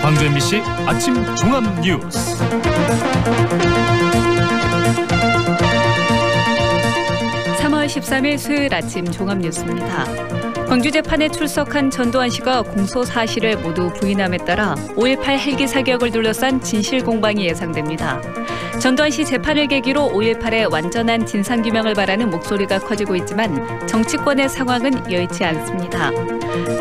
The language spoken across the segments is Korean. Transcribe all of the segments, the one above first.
광주 MBC 아침 종합 뉴스. (3월 13일) 수요일 아침 종합 뉴스입니다. 광주 재판에 출석한 전두환 씨가 공소 사실을 모두 부인함에 따라 5.18 헬기 사격을 둘러싼 진실 공방이 예상됩니다. 전두환 씨 재판을 계기로 5.18의 완전한 진상규명을 바라는 목소리가 커지고 있지만 정치권의 상황은 여의치 않습니다.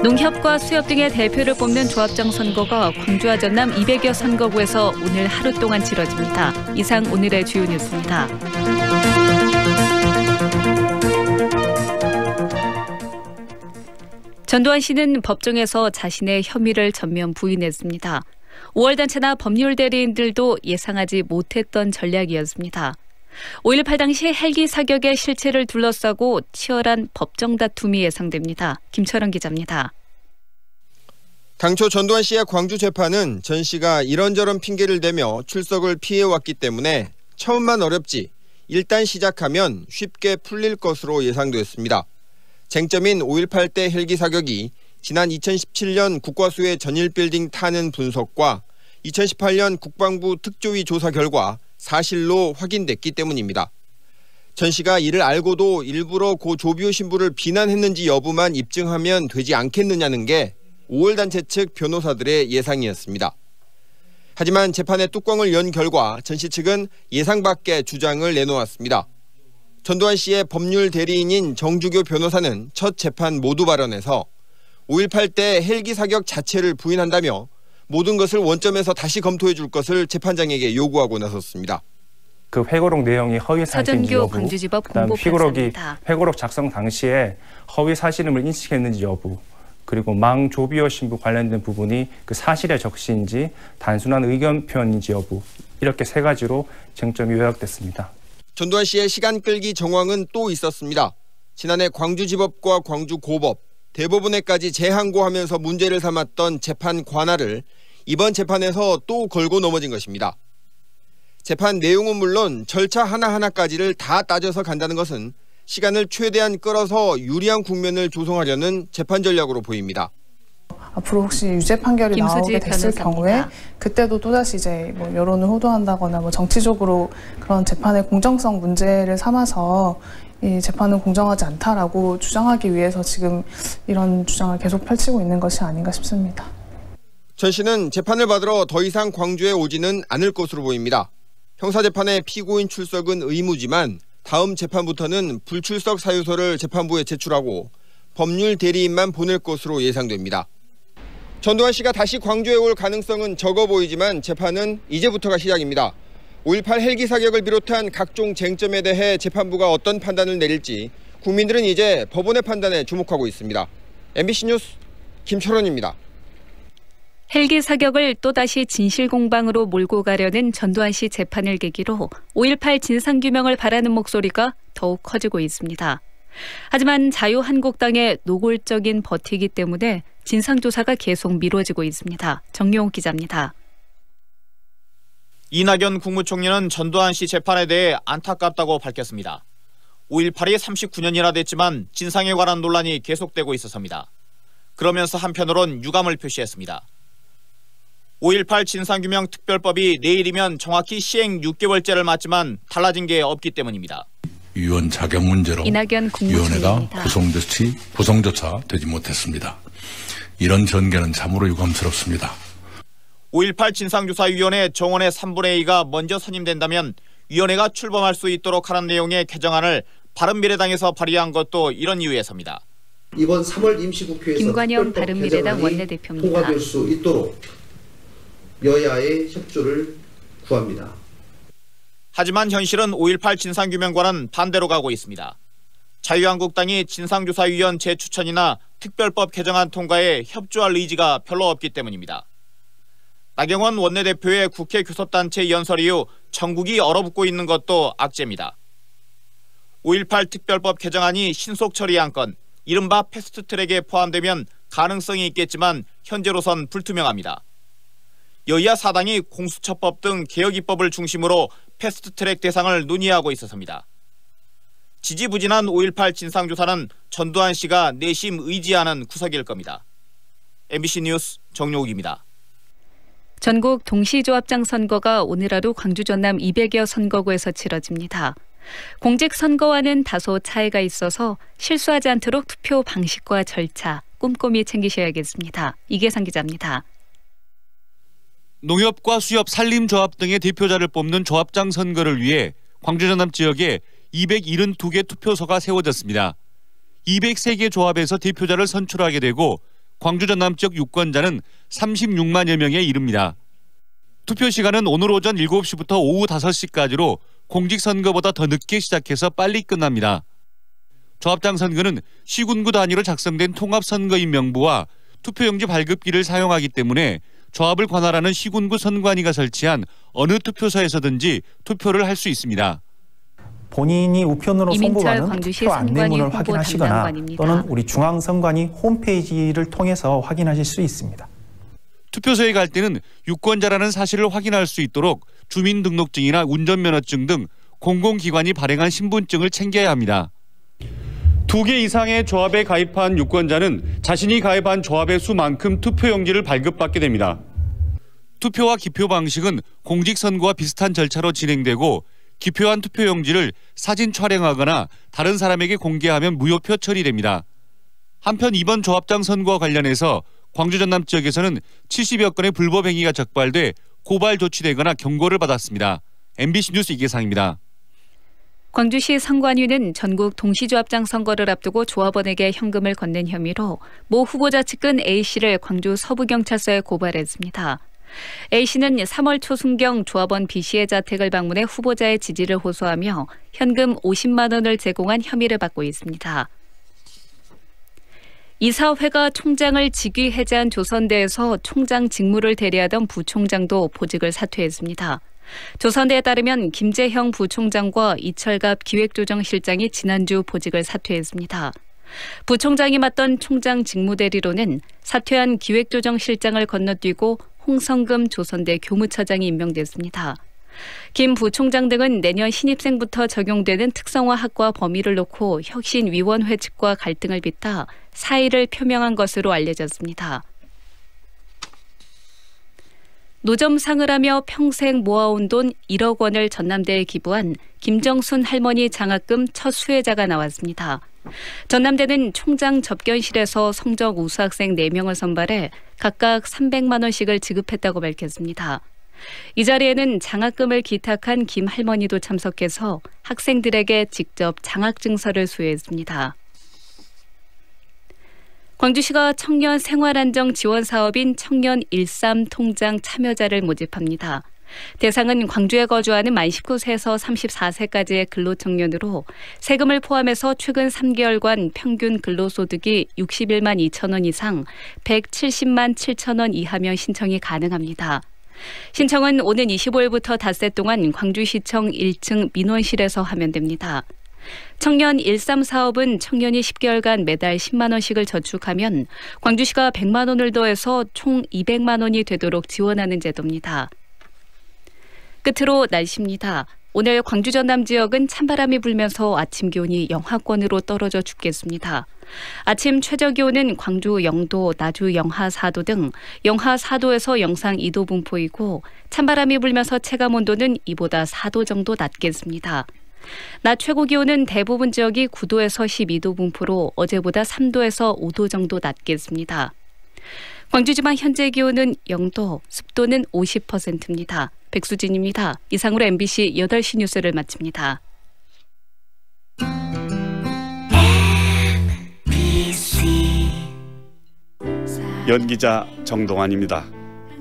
농협과 수협 등의 대표를 뽑는 조합장 선거가 광주와 전남 200여 선거구에서 오늘 하루 동안 치러집니다. 이상 오늘의 주요 뉴스입니다. 전두환 씨는 법정에서 자신의 혐의를 전면 부인했습니다. 5월 단체나 법률 대리인들도 예상하지 못했던 전략이었습니다. 5.18 당시 헬기 사격의 실체를 둘러싸고 치열한 법정 다툼이 예상됩니다. 김철원 기자입니다. 당초 전두환 씨의 광주 재판은 전 씨가 이런저런 핑계를 대며 출석을 피해왔기 때문에 처음만 어렵지 일단 시작하면 쉽게 풀릴 것으로 예상되었습니다. 쟁점인 5.18 때 헬기 사격이 지난 2017년 국과수의 전일빌딩 타는 분석과 2018년 국방부 특조위 조사 결과 사실로 확인됐기 때문입니다. 전 씨가 이를 알고도 일부러 고 조비오 신부를 비난했는지 여부만 입증하면 되지 않겠느냐는 게 5월 단체 측 변호사들의 예상이었습니다. 하지만 재판의 뚜껑을 연 결과 전 씨 측은 예상 밖의 주장을 내놓았습니다. 전두환 씨의 법률 대리인인 정주교 변호사는 첫 재판 모두 발언에서 5.18 때 헬기 사격 자체를 부인한다며 모든 것을 원점에서 다시 검토해 줄 것을 재판장에게 요구하고 나섰습니다. 그 회고록 내용이 허위 사실인지 여부, 광주지법 그다음 공보 회고록 작성 당시에 허위 사실임을 인식했는지 여부, 그리고 망 조비오 신부 관련된 부분이 그 사실의 적시인지 단순한 의견 표현인지 여부, 이렇게 세 가지로 쟁점이 요약됐습니다. 전두환 씨의 시간 끌기 정황은 또 있었습니다. 지난해 광주지법과 광주고법, 대법원에까지 재항고하면서 문제를 삼았던 재판 관할을 이번 재판에서 또 걸고 넘어진 것입니다. 재판 내용은 물론 절차 하나하나까지를 다 따져서 간다는 것은 시간을 최대한 끌어서 유리한 국면을 조성하려는 재판 전략으로 보입니다. 앞으로 혹시 유죄 판결이 나오게 됐을 경우에 그때도 또다시 이제 뭐 여론을 호도한다거나 뭐 정치적으로 그런 재판의 공정성 문제를 삼아서 이 재판은 공정하지 않다라고 주장하기 위해서 지금 이런 주장을 계속 펼치고 있는 것이 아닌가 싶습니다. 전 씨는 재판을 받으러 더 이상 광주에 오지는 않을 것으로 보입니다. 형사재판의 피고인 출석은 의무지만 다음 재판부터는 불출석 사유서를 재판부에 제출하고 법률 대리인만 보낼 것으로 예상됩니다. 전두환 씨가 다시 광주에 올 가능성은 적어 보이지만 재판은 이제부터가 시작입니다. 5.18 헬기 사격을 비롯한 각종 쟁점에 대해 재판부가 어떤 판단을 내릴지 국민들은 이제 법원의 판단에 주목하고 있습니다. MBC 뉴스 김철원입니다. 헬기 사격을 또다시 진실 공방으로 몰고 가려는 전두환 씨 재판을 계기로 5.18 진상규명을 바라는 목소리가 더욱 커지고 있습니다. 하지만 자유한국당의 노골적인 버티기 때문에 진상조사가 계속 미뤄지고 있습니다. 정용욱 기자입니다. 이낙연 국무총리는 전두환 씨 재판에 대해 안타깝다고 밝혔습니다. 5.18이 39년이나 됐지만 진상에 관한 논란이 계속되고 있어서입니다. 그러면서 한편으론 유감을 표시했습니다. 5.18 진상규명 특별법이 내일이면 정확히 시행 6개월째를 맞지만 달라진 게 없기 때문입니다. 위원 자격 문제로 이낙연 위원회가 구성조차 되지 못했습니다. 이런 전개는 참으로 유감스럽습니다. 5.18 진상조사위원회 정원의 3분의 2가 먼저 선임된다면 위원회가 출범할 수 있도록 하는 내용의 개정안을 바른미래당에서 발의한 것도 이런 이유에서입니다. 이번 3월 임시국회에서 김관영 바른미래당 원내대표입니다. 통과될 수 있도록 여야의 협조를 구합니다. 하지만 현실은 5.18 진상규명과는 반대로 가고 있습니다. 자유한국당이 진상조사위원 재추천이나 특별법 개정안 통과에 협조할 의지가 별로 없기 때문입니다. 나경원 원내대표의 국회 교섭단체 연설 이후 전국이 얼어붙고 있는 것도 악재입니다. 5.18 특별법 개정안이 신속 처리 안건, 이른바 패스트트랙에 포함되면 가능성이 있겠지만 현재로선 불투명합니다. 여야 사당이 공수처법 등 개혁 입법을 중심으로 패스트트랙 대상을 논의하고 있어서입니다. 지지부진한 5.18 진상조사는 전두환 씨가 내심 의지하는 구석일 겁니다. MBC 뉴스 정용욱입니다. 전국 동시조합장 선거가 오늘 하루 광주 전남 200여 선거구에서 치러집니다. 공직선거와는 다소 차이가 있어서 실수하지 않도록 투표 방식과 절차 꼼꼼히 챙기셔야겠습니다. 이계상 기자입니다. 농협과 수협, 산림조합 등의 대표자를 뽑는 조합장 선거를 위해 광주 전남 지역에 272개 투표소가 세워졌습니다. 203개 조합에서 대표자를 선출하게 되고 광주 전남 지역 유권자는 36만여 명에 이릅니다. 투표 시간은 오늘 오전 7시부터 오후 5시까지로 공직선거보다 더 늦게 시작해서 빨리 끝납니다. 조합장 선거는 시군구 단위로 작성된 통합선거인 명부와 투표용지 발급기를 사용하기 때문에 조합을 관할하는 시군구 선관위가 설치한 어느 투표소에서든지 투표를 할 수 있습니다. 본인이 우편으로 송부하는 광주시 투표 안내문을 선관위 확인하시거나 또는 우리 중앙선관위 홈페이지를 통해서 확인하실 수 있습니다. 투표소에 갈 때는 유권자라는 사실을 확인할 수 있도록 주민등록증이나 운전면허증 등 공공기관이 발행한 신분증을 챙겨야 합니다. 2개 이상의 조합에 가입한 유권자는 자신이 가입한 조합의 수만큼 투표용지를 발급받게 됩니다. 투표와 기표 방식은 공직선거와 비슷한 절차로 진행되고 기표한 투표용지를 사진 촬영하거나 다른 사람에게 공개하면 무효표 처리됩니다. 한편 이번 조합장 선거와 관련해서 광주 전남 지역에서는 70여 건의 불법 행위가 적발돼 고발 조치되거나 경고를 받았습니다. MBC 뉴스 이계상입니다. 광주시 선관위는 전국 동시조합장 선거를 앞두고 조합원에게 현금을 건넨 혐의로 모 후보자 측근 A씨를 광주 서부경찰서에 고발했습니다. A씨는 3월 초순경 조합원 B씨의 자택을 방문해 후보자의 지지를 호소하며 현금 50만 원을 제공한 혐의를 받고 있습니다. 이사회가 총장을 직위 해제한 조선대에서 총장 직무를 대리하던 부총장도 보직을 사퇴했습니다. 조선대에 따르면 김재형 부총장과 이철갑 기획조정실장이 지난주 보직을 사퇴했습니다. 부총장이 맡던 총장 직무대리로는 사퇴한 기획조정실장을 건너뛰고 홍성금 조선대 교무처장이 임명됐습니다. 김 부총장 등은 내년 신입생부터 적용되는 특성화 학과 범위를 놓고 혁신위원회 측과 갈등을 빚다 사의를 표명한 것으로 알려졌습니다. 노점상을 하며 평생 모아온 돈 1억 원을 전남대에 기부한 김정순 할머니 장학금 첫 수혜자가 나왔습니다. 전남대는 총장 접견실에서 성적 우수 학생 4명을 선발해 각각 300만 원씩을 지급했다고 밝혔습니다. 이 자리에는 장학금을 기탁한 김 할머니도 참석해서 학생들에게 직접 장학증서를 수여했습니다. 광주시가 청년 생활안정 지원 사업인 청년 13 통장 참여자를 모집합니다. 대상은 광주에 거주하는 만 19세에서 34세까지의 근로청년으로 세금을 포함해서 최근 3개월간 평균 근로소득이 61만 2천 원 이상 170만 7천 원 이하면 신청이 가능합니다. 신청은 오는 25일부터 닷새 동안 광주시청 1층 민원실에서 하면 됩니다. 청년 13 사업은 청년이 10개월간 매달 10만 원씩을 저축하면 광주시가 100만 원을 더해서 총 200만 원이 되도록 지원하는 제도입니다. 끝으로 날씨입니다. 오늘 광주 전남 지역은 찬바람이 불면서 아침 기온이 영하권으로 떨어져 죽겠습니다. 아침 최저 기온은 광주 0도, 나주 영하 4도 등 영하 4도에서 영상 2도 분포이고 찬바람이 불면서 체감 온도는 이보다 4도 정도 낮겠습니다. 낮 최고 기온은 대부분 지역이 9도에서 12도 분포로 어제보다 3도에서 5도 정도 낮겠습니다. 광주지방 현재 기온은 0도, 습도는 50%입니다. 백수진입니다. 이상으로 MBC 8시 뉴스를 마칩니다. 연기자 정동환입니다.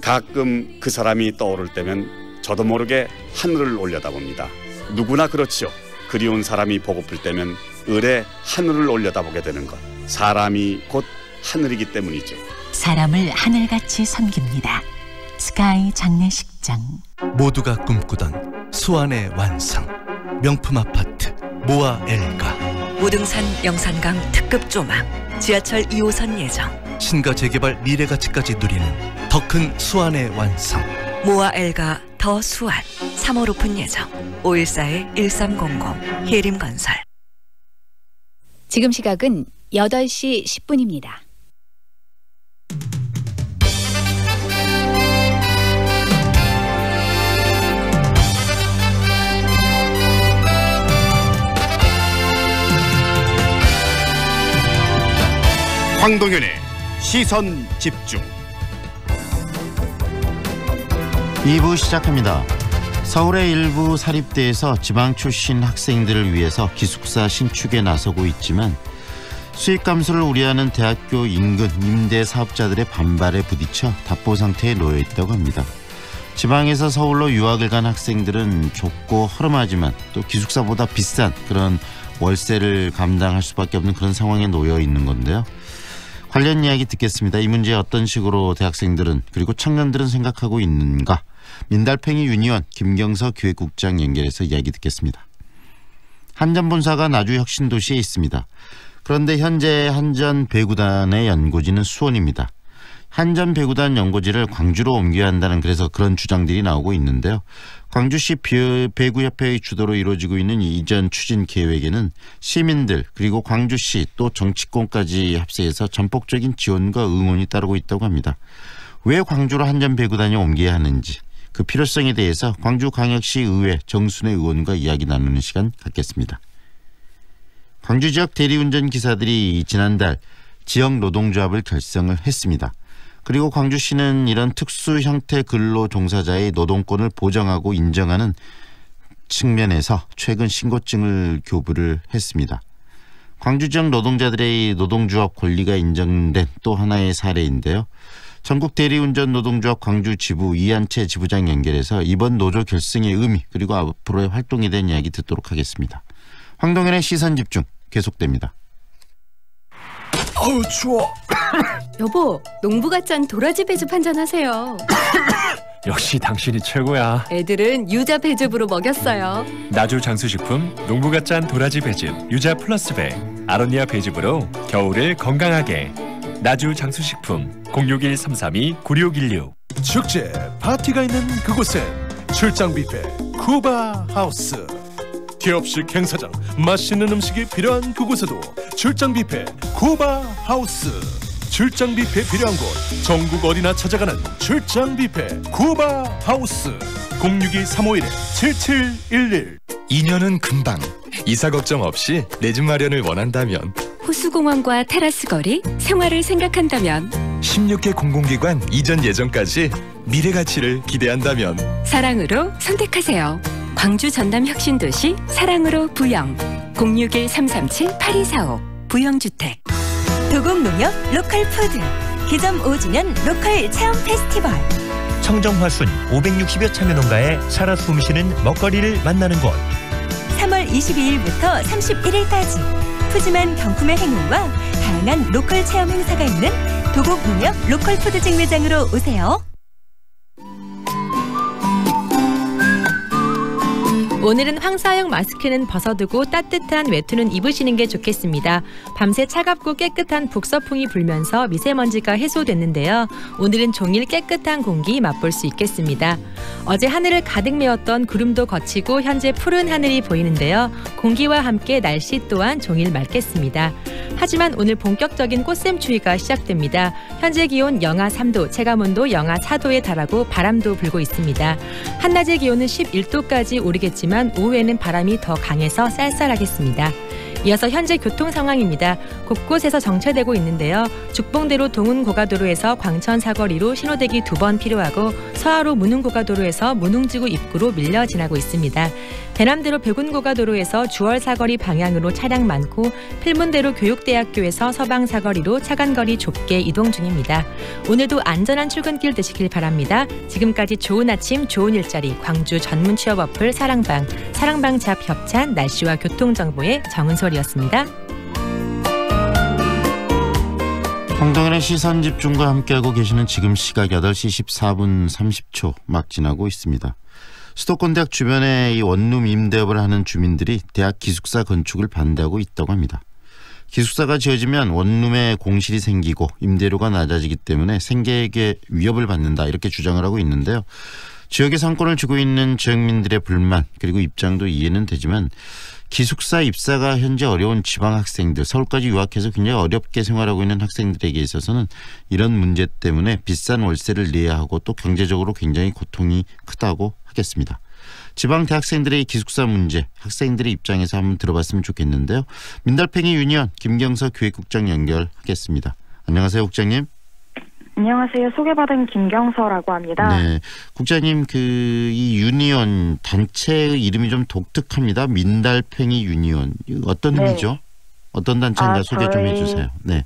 가끔 그 사람이 떠오를 때면 저도 모르게 하늘을 올려다봅니다. 누구나 그렇지요. 그리운 사람이 보고플 때면 을에 하늘을 올려다보게 되는 것. 사람이 곧 하늘이기 때문이죠. 사람을 하늘같이 섬깁니다. 스카이 장례식장. 모두가 꿈꾸던 수완의 완성. 명품 아파트 모아 엘가. 우등산 영산강 특급 조망. 지하철 2호선 예정. 신가 재개발 미래가치까지 누리는 더 큰 수완의 완성. 모아 엘가 더 수완. 3월 오픈 예정. 514-1300 해림건설. 지금 시각은 8시 10분입니다. 황동현의 시선 집중. 2부 시작합니다. 서울의 일부 사립대에서 지방 출신 학생들을 위해서 기숙사 신축에 나서고 있지만 수익 감소를 우려하는 대학교 인근 임대 사업자들의 반발에 부딪혀 답보 상태에 놓여 있다고 합니다. 지방에서 서울로 유학을 간 학생들은 좁고 허름하지만 또 기숙사보다 비싼 그런 월세를 감당할 수밖에 없는 그런 상황에 놓여 있는 건데요. 관련 이야기 듣겠습니다. 이 문제에 어떤 식으로 대학생들은 그리고 청년들은 생각하고 있는가? 민달팽이 유니온 김경서 기획국장 연결해서 이야기 듣겠습니다. 한전 본사가 나주 혁신도시에 있습니다. 그런데 현재 한전 배구단의 연고지는 수원입니다. 한전 배구단 연고지를 광주로 옮겨야 한다는 그래서 그런 주장들이 나오고 있는데요. 광주시 배구협회의 주도로 이루어지고 있는 이전 추진 계획에는 시민들 그리고 광주시 또 정치권까지 합세해서 전폭적인 지원과 응원이 따르고 있다고 합니다. 왜 광주로 한전 배구단이 옮겨야 하는지 그 필요성에 대해서 광주광역시 의회 정순회 의원과 이야기 나누는 시간 갖겠습니다. 광주 지역 대리운전 기사들이 지난달 지역 노동조합을 결성을 했습니다. 그리고 광주시는 이런 특수 형태 근로 종사자의 노동권을 보장하고 인정하는 측면에서 최근 신고증을 교부를 했습니다. 광주 지역 노동자들의 노동조합 권리가 인정된 또 하나의 사례인데요. 전국 대리운전 노동조합 광주 지부 이한채 지부장 연결해서 이번 노조 결성의 의미 그리고 앞으로의 활동에 대한 이야기 듣도록 하겠습니다. 황동현의 시선집중 계속됩니다. 어우 추워. 여보, 농부가 짠 도라지 배즙 한잔 하세요. 역시 당신이 최고야. 애들은 유자 배즙으로 먹였어요. 나주 장수식품 농부가 짠 도라지 배즙 유자 플러스 배 아로니아 배즙으로 겨울을 건강하게. 나주 장수식품 061-332-9616. 축제 파티가 있는 그곳엔 출장 뷔페 쿠바 하우스. 기업식 행사장 맛있는 음식이 필요한 그곳에도 출장 뷔페 쿠바 하우스. 출장 뷔페 필요한 곳 전국 어디나 찾아가는 출장 뷔페 쿠바 하우스. 062-351-7711. 2년은 금방. 이사 걱정 없이 내 집 마련을 원한다면, 호수공원과 테라스 거리, 생활을 생각한다면, 16개 공공기관 이전 예정까지 미래 가치를 기대한다면 사랑으로 선택하세요. 광주 전남 혁신도시 사랑으로 부영 061-337-8245 부영주택. 도곡농협 로컬푸드 개점 5주년 로컬 체험 페스티벌. 청정화순 560여 참여 농가에 살아 숨쉬는 먹거리를 만나는 곳. 3월 22일부터 31일까지 푸짐한 경품의 행운과 다양한 로컬 체험 행사가 있는 도곡농협 로컬푸드직 매장으로 오세요. 오늘은 황사용 마스크는 벗어두고 따뜻한 외투는 입으시는 게 좋겠습니다. 밤새 차갑고 깨끗한 북서풍이 불면서 미세먼지가 해소됐는데요. 오늘은 종일 깨끗한 공기 맛볼 수 있겠습니다. 어제 하늘을 가득 메웠던 구름도 거치고 현재 푸른 하늘이 보이는데요. 공기와 함께 날씨 또한 종일 맑겠습니다. 하지만 오늘 본격적인 꽃샘추위가 시작됩니다. 현재 기온 영하 3도, 체감온도 영하 4도에 달하고 바람도 불고 있습니다. 한낮의 기온은 11도까지 오르겠지만 오후에는 바람이 더 강해서 쌀쌀하겠습니다. 이어서 현재 교통 상황입니다. 곳곳에서 정체되고 있는데요. 죽봉대로 동운고가도로에서 광천 사거리로 신호대기 2번 필요하고 서하로 문흥고가도로에서 문흥지구 입구로 밀려 지나고 있습니다. 대남대로 백운고가도로에서 주월 사거리 방향으로 차량 많고 필문대로 교육대학교에서 서방 사거리로 차간거리 좁게 이동 중입니다. 오늘도 안전한 출근길 되시길 바랍니다. 지금까지 좋은 아침 좋은 일자리 광주 전문 취업 어플 사랑방 잡 협찬 날씨와 교통정보의 정은솔이었습니다. 황동현의 시선집중과 함께하고 계시는 지금 시각 8시 14분 30초 막 지나고 있습니다. 수도권 대학 주변에 이 원룸 임대업을 하는 주민들이 대학 기숙사 건축을 반대하고 있다고 합니다. 기숙사가 지어지면 원룸에 공실이 생기고 임대료가 낮아지기 때문에 생계에게 위협을 받는다 이렇게 주장을 하고 있는데요. 지역의 상권을 쥐고 있는 지역민들의 불만 그리고 입장도 이해는 되지만 기숙사 입사가 현재 어려운 지방 학생들, 서울까지 유학해서 굉장히 어렵게 생활하고 있는 학생들에게 있어서는 이런 문제 때문에 비싼 월세를 내야 하고 또 경제적으로 굉장히 고통이 크다고 하겠습니다. 지방 대학생들의 기숙사 문제, 학생들의 입장에서 한번 들어봤으면 좋겠는데요. 민달팽이 유니온 김경서 기획국장 연결하겠습니다. 안녕하세요, 국장님. 안녕하세요. 소개받은 김경서라고 합니다. 네, 국장님 이 유니온 단체의 이름이 좀 독특합니다. 민달팽이 유니온. 어떤 의미죠? 어떤 단체인가 소개 좀 해주세요. 네.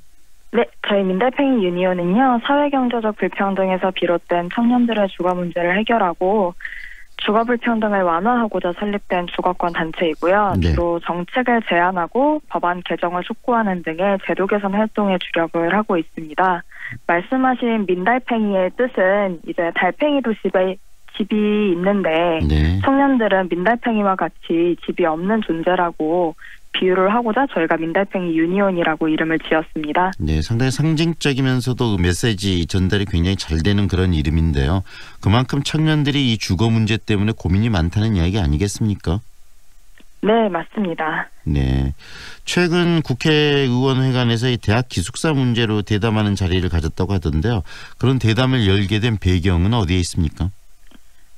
네, 저희 민달팽이 유니온은요, 사회경제적 불평등에서 비롯된 청년들의 주거 문제를 해결하고 주거 불평등을 완화하고자 설립된 주거권 단체이고요. 네. 주로 정책을 제안하고 법안 개정을 촉구하는 등의 제도 개선 활동에 주력을 하고 있습니다. 말씀하신 민달팽이의 뜻은 이제 달팽이도 집이 있는데 네. 청년들은 민달팽이와 같이 집이 없는 존재라고 비유를 하고자 저희가 민달팽이 유니온이라고 이름을 지었습니다. 네, 상당히 상징적이면서도 메시지 전달이 굉장히 잘 되는 그런 이름인데요. 그만큼 청년들이 이 주거 문제 때문에 고민이 많다는 이야기 아니겠습니까? 네, 맞습니다. 네, 최근 국회의원회관에서 이 대학 기숙사 문제로 대담하는 자리를 가졌다고 하던데요. 그런 대담을 열게 된 배경은 어디에 있습니까?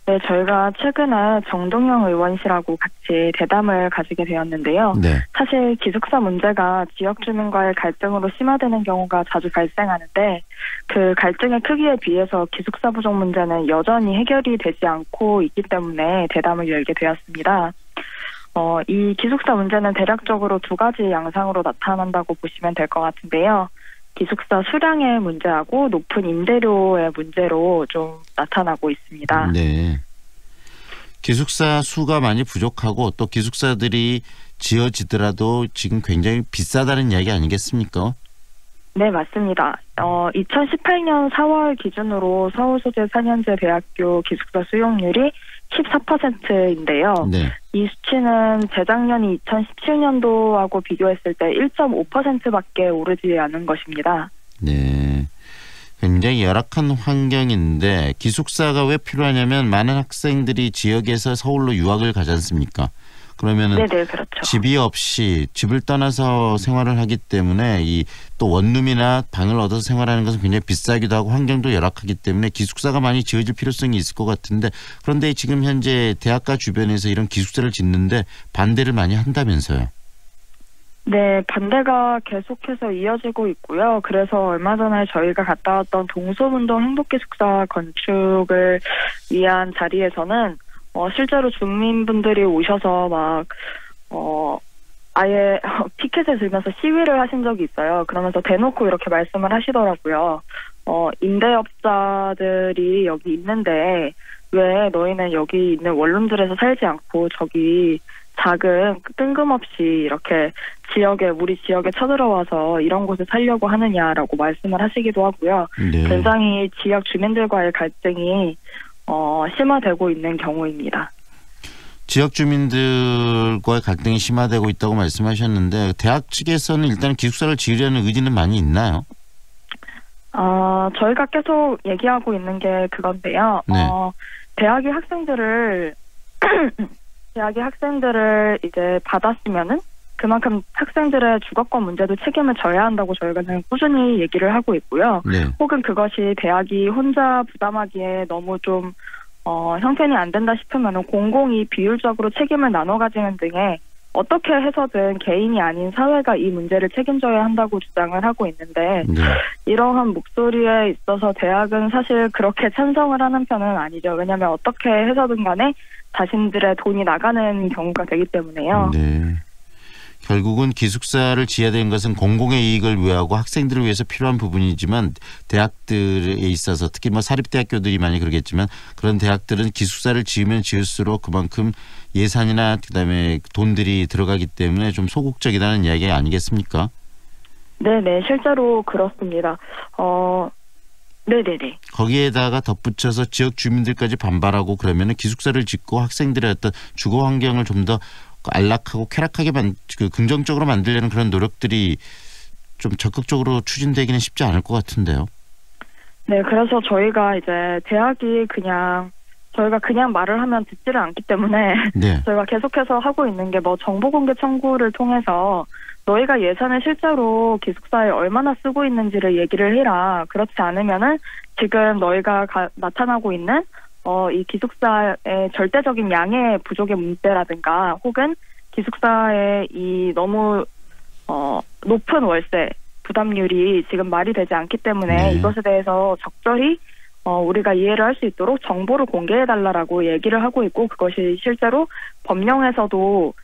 네, 저희가 최근에 정동영 의원실하고 같이 대담을 가지게 되었는데요. 네. 사실 기숙사 문제가 지역 주민과의 갈등으로 심화되는 경우가 자주 발생하는데 그 갈등의 크기에 비해서 기숙사 부족 문제는 여전히 해결이 되지 않고 있기 때문에 대담을 열게 되었습니다. 이 기숙사 문제는 대략적으로 두 가지 양상으로 나타난다고 보시면 될 것 같은데요. 기숙사 수량의 문제하고 높은 임대료의 문제로 좀 나타나고 있습니다. 네. 기숙사 수가 많이 부족하고 또 기숙사들이 지어지더라도 지금 굉장히 비싸다는 이야기 아니겠습니까? 네, 맞습니다. 2018년 4월 기준으로 서울 소재 4년제 대학교 기숙사 수용률이 14%인데요. 네. 이 수치는 재작년이 2017년도하고 비교했을 때 1.5%밖에 오르지 않은 것입니다. 네. 굉장히 열악한 환경인데 기숙사가 왜 필요하냐면 많은 학생들이 지역에서 서울로 유학을 가지 않습니까? 그러면은 네네, 그렇죠. 집이 없이 집을 떠나서 생활을 하기 때문에 이 또 원룸이나 방을 얻어서 생활하는 것은 굉장히 비싸기도 하고 환경도 열악하기 때문에 기숙사가 많이 지어질 필요성이 있을 것 같은데 그런데 지금 현재 대학가 주변에서 이런 기숙사를 짓는데 반대를 많이 한다면서요? 네, 반대가 계속해서 이어지고 있고요. 그래서 얼마 전에 저희가 갔다 왔던 동소문동 행복기숙사 건축을 위한 자리에서는 실제로 주민분들이 오셔서 아예 피켓을 들면서 시위를 하신 적이 있어요. 그러면서 대놓고 이렇게 말씀을 하시더라고요. 임대업자들이 여기 있는데 왜 너희는 여기 있는 원룸들에서 살지 않고 저기 작은 뜬금없이 이렇게 우리 지역에 쳐들어와서 이런 곳에 살려고 하느냐라고 말씀을 하시기도 하고요. 네. 굉장히 지역 주민들과의 갈등이 심화되고 있는 경우입니다. 지역 주민들과의 갈등이 심화되고 있다고 말씀하셨는데 대학 측에서는 일단 기숙사를 지으려는 의지는 많이 있나요? 저희가 계속 얘기하고 있는 게 그건데요. 네. 대학이 학생들을 이제 받았으면은 그만큼 학생들의 주거권 문제도 책임을 져야 한다고 저희가 꾸준히 얘기를 하고 있고요. 네. 혹은 그것이 대학이 혼자 부담하기에 너무 좀 형편이 안 된다 싶으면 공공이 비율적으로 책임을 나눠 가지는 등의 어떻게 해서든 개인이 아닌 사회가 이 문제를 책임져야 한다고 주장을 하고 있는데 네. 이러한 목소리에 있어서 대학은 사실 그렇게 찬성을 하는 편은 아니죠. 왜냐하면 어떻게 해서든 간에 자신들의 돈이 나가는 경우가 되기 때문에요. 네. 결국은 기숙사를 지어야 되는 것은 공공의 이익을 위하고 학생들을 위해서 필요한 부분이지만 대학들에 있어서 특히 사립대학교들이 많이 그러겠지만 그런 대학들은 기숙사를 지으면 지을수록 그만큼 예산이나 그다음에 돈들이 들어가기 때문에 좀 소극적이라는 이야기 아니겠습니까? 네네, 실제로 그렇습니다. 네네네. 거기에다가 덧붙여서 지역 주민들까지 반발하고 그러면 기숙사를 짓고 학생들의 어떤 주거 환경을 좀 더 안락하고 쾌락하게 긍정적으로 만들려는 그런 노력들이 좀 적극적으로 추진되기는 쉽지 않을 것 같은데요. 네, 그래서 저희가 이제 대학이 저희가 그냥 말을 하면 듣지를 않기 때문에 네. 저희가 계속해서 하고 있는 게 정보 공개 청구를 통해서 너희가 예산을 실제로 기숙사에 얼마나 쓰고 있는지를 얘기를 해라. 그렇지 않으면은 지금 너희가 나타나고 있는 이 기숙사의 절대적인 양의 부족의 문제라든가 혹은 기숙사의 이 너무 높은 월세 부담률이 지금 말이 되지 않기 때문에 네. 이것에 대해서 적절히 우리가 이해를 할 수 있도록 정보를 공개해달라고 얘기를 하고 있고 그것이 실제로 법령에서도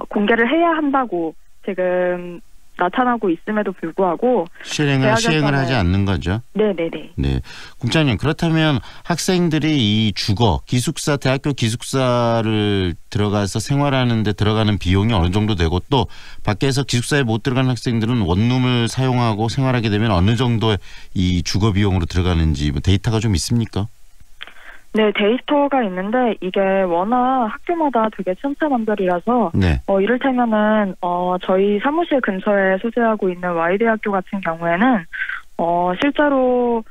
공개를 해야 한다고 지금 나타나고 있음에도 불구하고 시행을 하지 않는 거죠. 네네네. 네, 국장님 그렇다면 학생들이 이 기숙사 대학교 기숙사를 들어가서 생활하는데 들어가는 비용이 어느 정도 되고 또 밖에서 기숙사에 못 들어가는 학생들은 원룸을 사용하고 생활하게 되면 어느 정도의 이 주거 비용으로 들어가는지 뭐 데이터가 좀 있습니까? 네, 데이터가 있는데 이게 워낙 학교마다 되게 천차만별이라서 네. 이를테면은 저희 사무실 근처에 소재하고 있는 Y대학교 같은 경우에는 실제로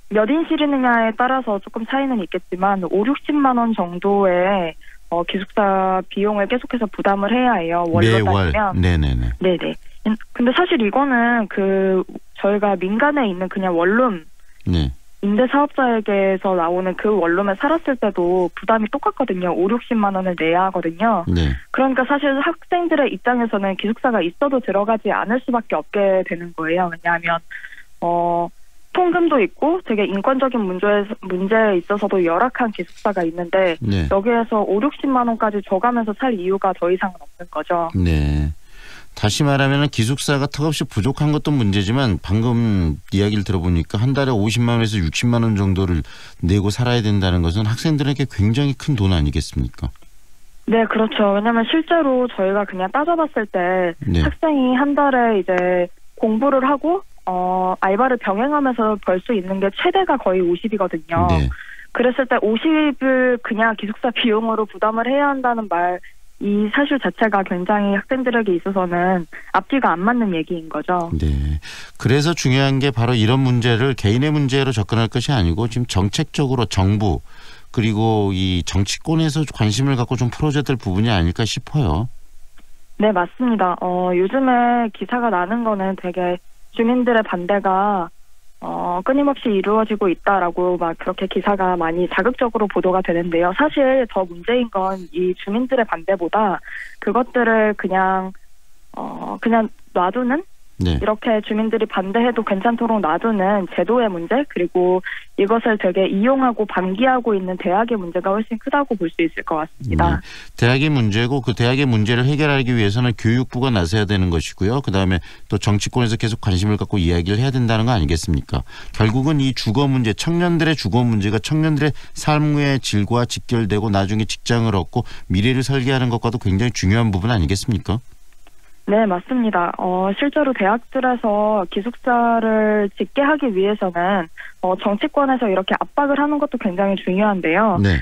몇 인실이느냐에 따라서 조금 차이는 있겠지만 5-60만 원 정도의 기숙사 비용을 계속해서 부담을 해야 해요. 월로 따지면. 네네네. 네네. 근데 사실 이거는 저희가 민간에 있는 그냥 원룸 네. 임대사업자에게서 나오는 그 원룸에 살았을 때도 부담이 똑같거든요. 5-60만 원을 내야 하거든요. 네. 그러니까 사실 학생들의 입장에서는 기숙사가 있어도 들어가지 않을 수밖에 없게 되는 거예요. 왜냐하면 통금도 있고 되게 인권적인 문제에 있어서도 열악한 기숙사가 있는데 네. 여기에서 5-60만 원까지 줘가면서 살 이유가 더 이상은 없는 거죠. 네. 다시 말하면 기숙사가 턱없이 부족한 것도 문제지만 방금 이야기를 들어보니까 한 달에 50만 원에서 60만 원 정도를 내고 살아야 된다는 것은 학생들에게 굉장히 큰 돈 아니겠습니까? 네, 그렇죠. 왜냐하면 실제로 저희가 그냥 따져봤을 때 네. 학생이 한 달에 이제 공부를 하고 알바를 병행하면서 벌 수 있는 게 최대가 거의 50이거든요. 네. 그랬을 때 50을 그냥 기숙사 비용으로 부담을 해야 한다는 이 사실 자체가 굉장히 학생들에게 있어서는 앞뒤가 안 맞는 얘기인 거죠. 네. 그래서 중요한 게 바로 이런 문제를 개인의 문제로 접근할 것이 아니고 지금 정책적으로 정부 그리고 이 정치권에서 관심을 갖고 좀 풀어줘야 될 부분이 아닐까 싶어요. 네, 맞습니다. 요즘에 기사가 나는 거는 되게 주민들의 반대가 끊임없이 이루어지고 있다라고 막 그렇게 기사가 많이 자극적으로 보도가 되는데요. 사실 더 문제인 건 이 주민들의 반대보다 그것들을 그냥 놔두는 네. 이렇게 주민들이 반대해도 괜찮도록 놔두는 제도의 문제 그리고 이것을 되게 이용하고 방기하고 있는 대학의 문제가 훨씬 크다고 볼 수 있을 것 같습니다. 네. 대학의 문제고 그 대학의 문제를 해결하기 위해서는 교육부가 나서야 되는 것이고요. 그다음에 또 정치권에서 계속 관심을 갖고 이야기를 해야 된다는 거 아니겠습니까? 결국은 이 주거 문제, 청년들의 주거 문제가 청년들의 삶의 질과 직결되고 나중에 직장을 얻고 미래를 설계하는 것과도 굉장히 중요한 부분 아니겠습니까? 네, 맞습니다. 실제로 대학들에서 기숙사를 짓게 하기 위해서는 정치권에서 이렇게 압박을 하는 것도 굉장히 중요한데요. 네.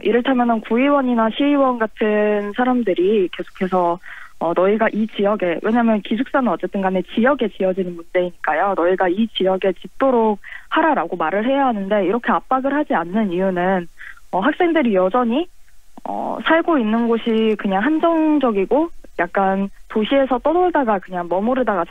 이를테면 구의원이나 시의원 같은 사람들이 계속해서 너희가 이 지역에, 왜냐하면 기숙사는 어쨌든 간에 지역에 지어지는 문제이니까요. 너희가 이 지역에 짓도록 하라라고 말을 해야 하는데 이렇게 압박을 하지 않는 이유는 학생들이 여전히 살고 있는 곳이 그냥 한정적이고 약간 도시에서 떠돌다가 그냥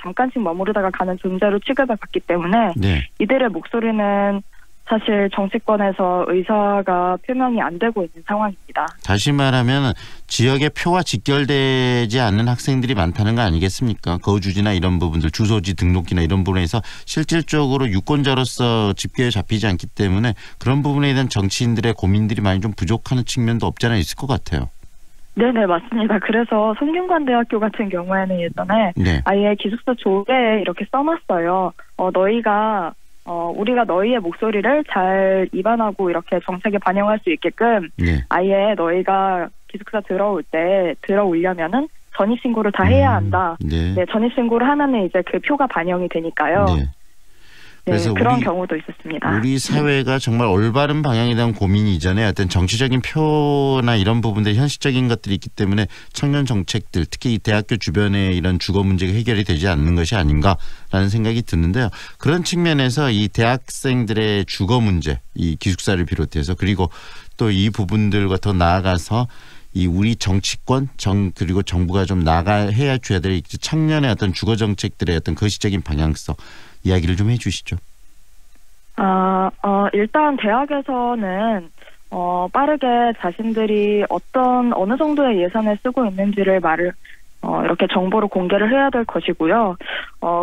잠깐씩 머무르다가 가는 존재로 취급을 받기 때문에 네. 이들의 목소리는 사실 정치권에서 의사가 표명이 안 되고 있는 상황입니다. 다시 말하면 지역의 표와 직결되지 않는 학생들이 많다는 거 아니겠습니까? 거주지나 이런 부분들, 주소지 등록기나 이런 부분에서 실질적으로 유권자로서 집계에 잡히지 않기 때문에 그런 부분에 대한 정치인들의 고민들이 많이 좀 부족하는 측면도 없지 않아 있을 것 같아요. 네네, 맞습니다. 그래서 성균관대학교 같은 경우에는 예전에 네. 아예 기숙사 조례에 이렇게 써놨어요. 우리가 너희의 목소리를 잘 입안하고 이렇게 정책에 반영할 수 있게끔 네. 아예 너희가 기숙사 들어오려면은 전입신고를 다 해야 한다. 네. 네, 전입신고를 하면은 이제 그 표가 반영이 되니까요. 네. 그래서 그런 경우도 있었습니다. 우리 사회가 정말 올바른 방향에 대한 고민이 이전에 어떤 정치적인 표나 이런 부분들 현실적인 것들이 있기 때문에 청년 정책들 특히 이 대학교 주변에 이런 주거 문제가 해결이 되지 않는 것이 아닌가라는 생각이 드는데요. 그런 측면에서 이 대학생들의 주거 문제, 이 기숙사를 비롯해서 그리고 또 이 부분들과 더 나아가서 이 우리 정치권 그리고 정부가 좀 해야 줘야 될 청년의 어떤 주거 정책들의 어떤 거시적인 방향성 이야기를 좀 해주시죠. 일단 대학에서는 빠르게 자신들이 어느 정도의 예산을 쓰고 있는지를 이렇게 정보를 공개를 해야 될 것이고요.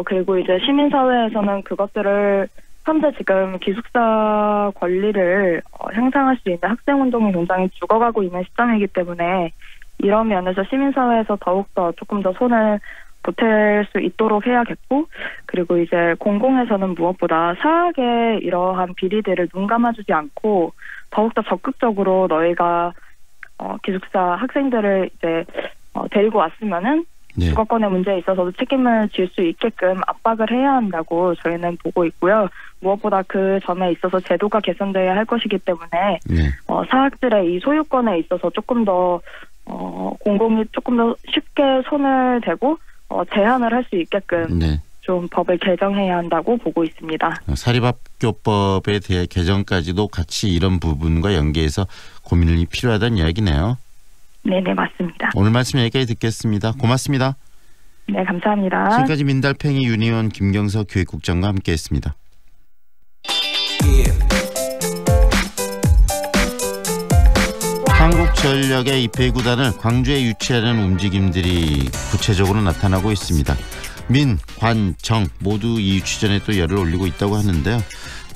그리고 이제 시민사회에서는 그것들을 현재 지금 기숙사 권리를 향상할 수 있는 학생운동이 굉장히 죽어가고 있는 시점이기 때문에 이런 면에서 시민사회에서 더욱더 조금 더 손을 보탤 수 있도록 해야겠고, 그리고 이제 공공에서는 무엇보다 사학의 이러한 비리들을 눈 감아주지 않고 더욱더 적극적으로 너희가 기숙사 학생들을 이제 데리고 왔으면은 네. 주거권의 문제에 있어서도 책임을 질 수 있게끔 압박을 해야 한다고 저희는 보고 있고요. 무엇보다 그 점에 있어서 제도가 개선돼야 할 것이기 때문에 네. 사학들의 이 소유권에 있어서 조금 더 공공이 조금 더 쉽게 손을 대고 제한을 할 수 있게끔 네. 좀 법을 개정해야 한다고 보고 있습니다. 사립학교법에 대해 개정까지도 같이 이런 부분과 연계해서 고민이 필요하다는 이야기네요. 네네, 맞습니다. 오늘 말씀 여기까지 듣겠습니다. 고맙습니다. 네, 감사합니다. 지금까지 민달팽이 윤희원 김경석 교육국장과 함께했습니다. 한국전력의 이 배구단을 광주에 유치하는 움직임들이 구체적으로 나타나고 있습니다. 민, 관, 정 모두 이 유치전에 또 열을 올리고 있다고 하는데요.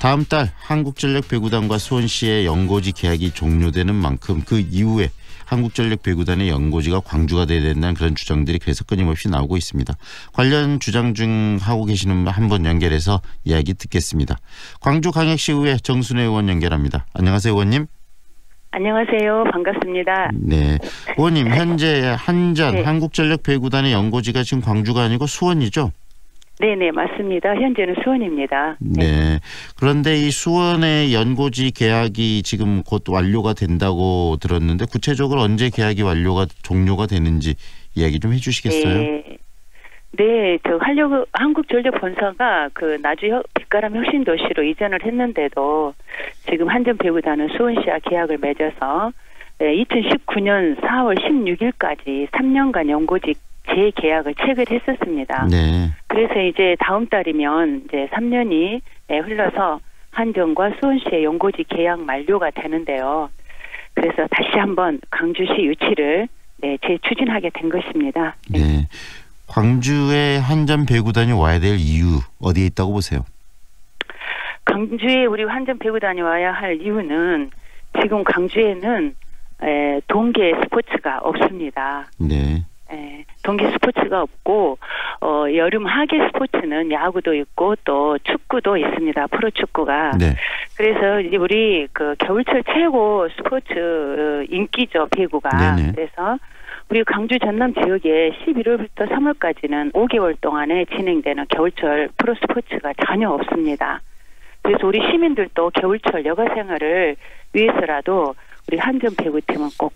다음 달 한국전력 배구단과 수원시의 연고지 계약이 종료되는 만큼 그 이후에 한국전력 배구단의 연고지가 광주가 돼야 된다는 그런 주장들이 그래서 끊임없이 나오고 있습니다. 관련 주장 중 하고 계시는 분 한 번 연결해서 이야기 듣겠습니다. 광주광역시의회 정순회 의원 연결합니다. 안녕하세요, 의원님. 안녕하세요. 반갑습니다. 네, 의원님 현재 한전 네. 한국전력 배구단의 연고지가 지금 광주가 아니고 수원이죠? 네네, 맞습니다. 현재는 수원입니다. 네. 그런데 이 수원의 연고지 계약이 지금 곧 완료가 된다고 들었는데 구체적으로 언제 계약이 종료가 되는지 이야기 좀 해주시겠어요? 네, 한국전력 본사가 그 나주 빛가람 혁신도시로 이전을 했는데도 지금 한전 배구단은 수원시와 계약을 맺어서 2019년 4월 16일까지 3년간 연고지 재계약을 체결했었습니다. 네. 그래서 이제 다음 달이면 이제 3년이 흘러서 한전과 수원시의 연고지 계약 만료가 되는데요. 그래서 다시 한번 광주시 유치를 재추진하게 된 것입니다. 네. 광주에 한전 배구단이 와야 될 이유 어디에 있다고 보세요? 광주에 우리 한전 배구단이 와야 할 이유는 지금 광주에는 동계 스포츠가 없습니다. 네. 동계 스포츠가 없고 여름 하계 스포츠는 야구도 있고 또 축구도 있습니다. 프로축구가. 네. 그래서 이제 우리 그 겨울철 최고 스포츠 인기죠, 배구가. 네네. 그래서 우리 광주 전남 지역에 11월부터 3월까지는 5개월 동안에 진행되는 겨울철 프로 스포츠가 전혀 없습니다. 그래서 우리 시민들도 겨울철 여가 생활을 위해서라도 우리 한전 배구팀은 꼭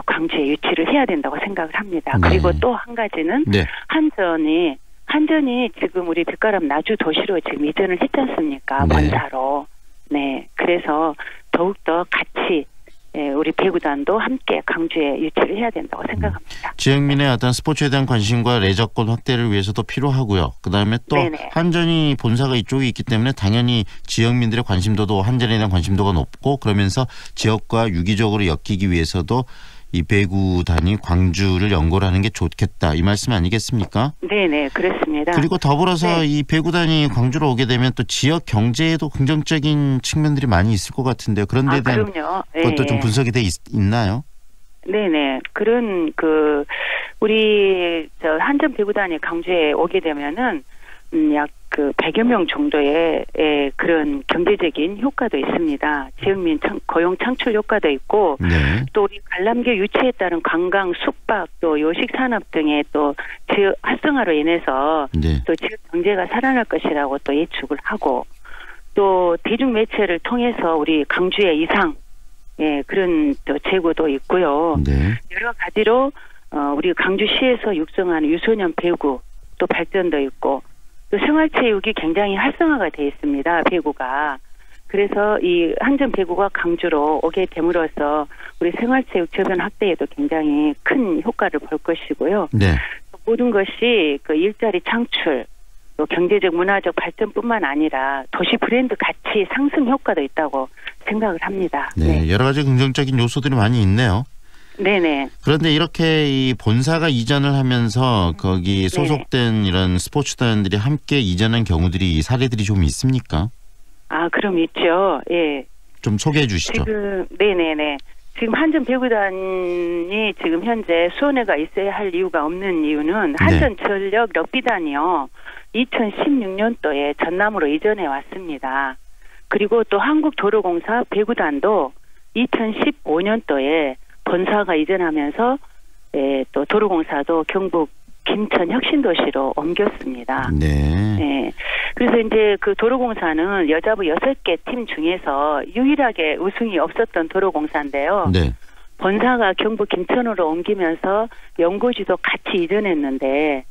광주에 유치를 해야 된다고 생각을 합니다. 네. 그리고 또 한 가지는 네. 한전이 지금 우리 빛가람 나주 도시로 지금 이전을 했지 않습니까? 네. 본사로. 네. 그래서 더욱더 같이 우리 배구단도 함께 광주에 유치를 해야 된다고 생각합니다. 지역민의 어떤 스포츠에 대한 관심과 레저권 확대를 위해서도 필요하고요. 그다음에 또 네네. 한전이 본사가 이쪽에 있기 때문에 당연히 지역민들의 관심도도 한전에 대한 관심도가 높고 그러면서 지역과 유기적으로 엮이기 위해서도 이 배구단이 광주를 연고를 하는 게 좋겠다. 이 말씀 아니겠습니까? 네네, 그렇습니다. 그리고 더불어서 이 배구단이 광주로 오게 되면 또 지역 경제에도 긍정적인 측면들이 많이 있을 것 같은데요. 그런 데에 대한 그럼요. 것도 좀 분석이 돼 있나요? 네네. 그런 우리 한전 배구단이 광주에 오게 되면은 약 100여 명 정도의 그런 경제적인 효과도 있습니다. 지역민 고용 창출 효과도 있고 네. 또 우리 관람객 유치에 따른 관광, 숙박, 또 요식 산업 등의 또 지역 활성화로 인해서 네. 또 지역 경제가 살아날 것이라고 또 예측을 하고 또 대중 매체를 통해서 우리 광주의 이상 그런 또 제고도 있고요. 네. 여러 가지로 우리 광주시에서 육성하는 유소년 배구 또 발전도 있고 또 생활체육이 굉장히 활성화가 되어 있습니다. 배구가. 그래서 이 한전 배구가 광주로 오게 됨으로써 우리 생활체육 저변 확대에도 굉장히 큰 효과를 볼 것이고요. 네. 모든 것이 그 일자리 창출, 또 경제적 문화적 발전뿐만 아니라 도시 브랜드 가치 상승 효과도 있다고 생각을 합니다. 네. 여러 가지 긍정적인 요소들이 많이 있네요. 네네. 그런데 이렇게 이 본사가 이전을 하면서 거기 소속된 이런 스포츠단들이 함께 이전한 경우들이 사례들이 좀 있습니까? 아, 그럼 있죠. 예. 좀 소개해 주시죠. 지금 네네네. 지금 한전 배구단이 지금 현재 수원에가 있어야 할 이유가 없는 이유는 한전전력 럭비단이요. 2016년도에 전남으로 이전해 왔습니다. 그리고 또 한국도로공사 배구단도 2015년도에 본사가 이전하면서 또 도로공사도 경북 김천 혁신도시로 옮겼습니다. 네. 그래서 이제 그 도로공사는 여자부 6개 팀 중에서 유일하게 우승이 없었던 도로공사인데요. 네. 본사가 경북 김천으로 옮기면서 연고지도 같이 이전했는데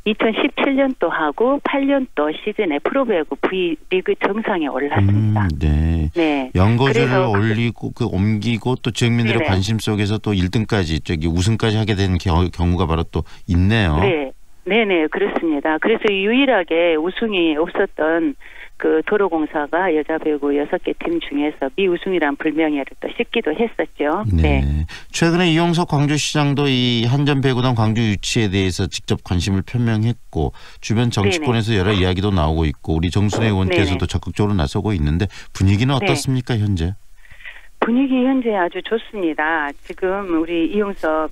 2017년도 하고 8년도 시즌에 프로배구 V리그 정상에 올랐습니다. 네. 연고지를 올리고 옮기고 또 지역민들의 관심 속에서 또 1등까지 우승까지 하게 된 경우가 바로 또 있네요. 네네 그렇습니다. 그래서 유일하게 우승이 없었던 그 도로공사가 여자 배구 6개 팀 중에서 미우승이란 불명예를 또 씻기도 했었죠. 네. 최근에 이용석 광주시장도 이 한전 배구단 광주 유치에 대해서 직접 관심을 표명했고 주변 정치권에서 여러 이야기도 나오고 있고 우리 정순회 의원께서도 적극적으로 나서고 있는데 분위기는 어떻습니까 현재? 분위기 현재 아주 좋습니다. 지금 우리 이용석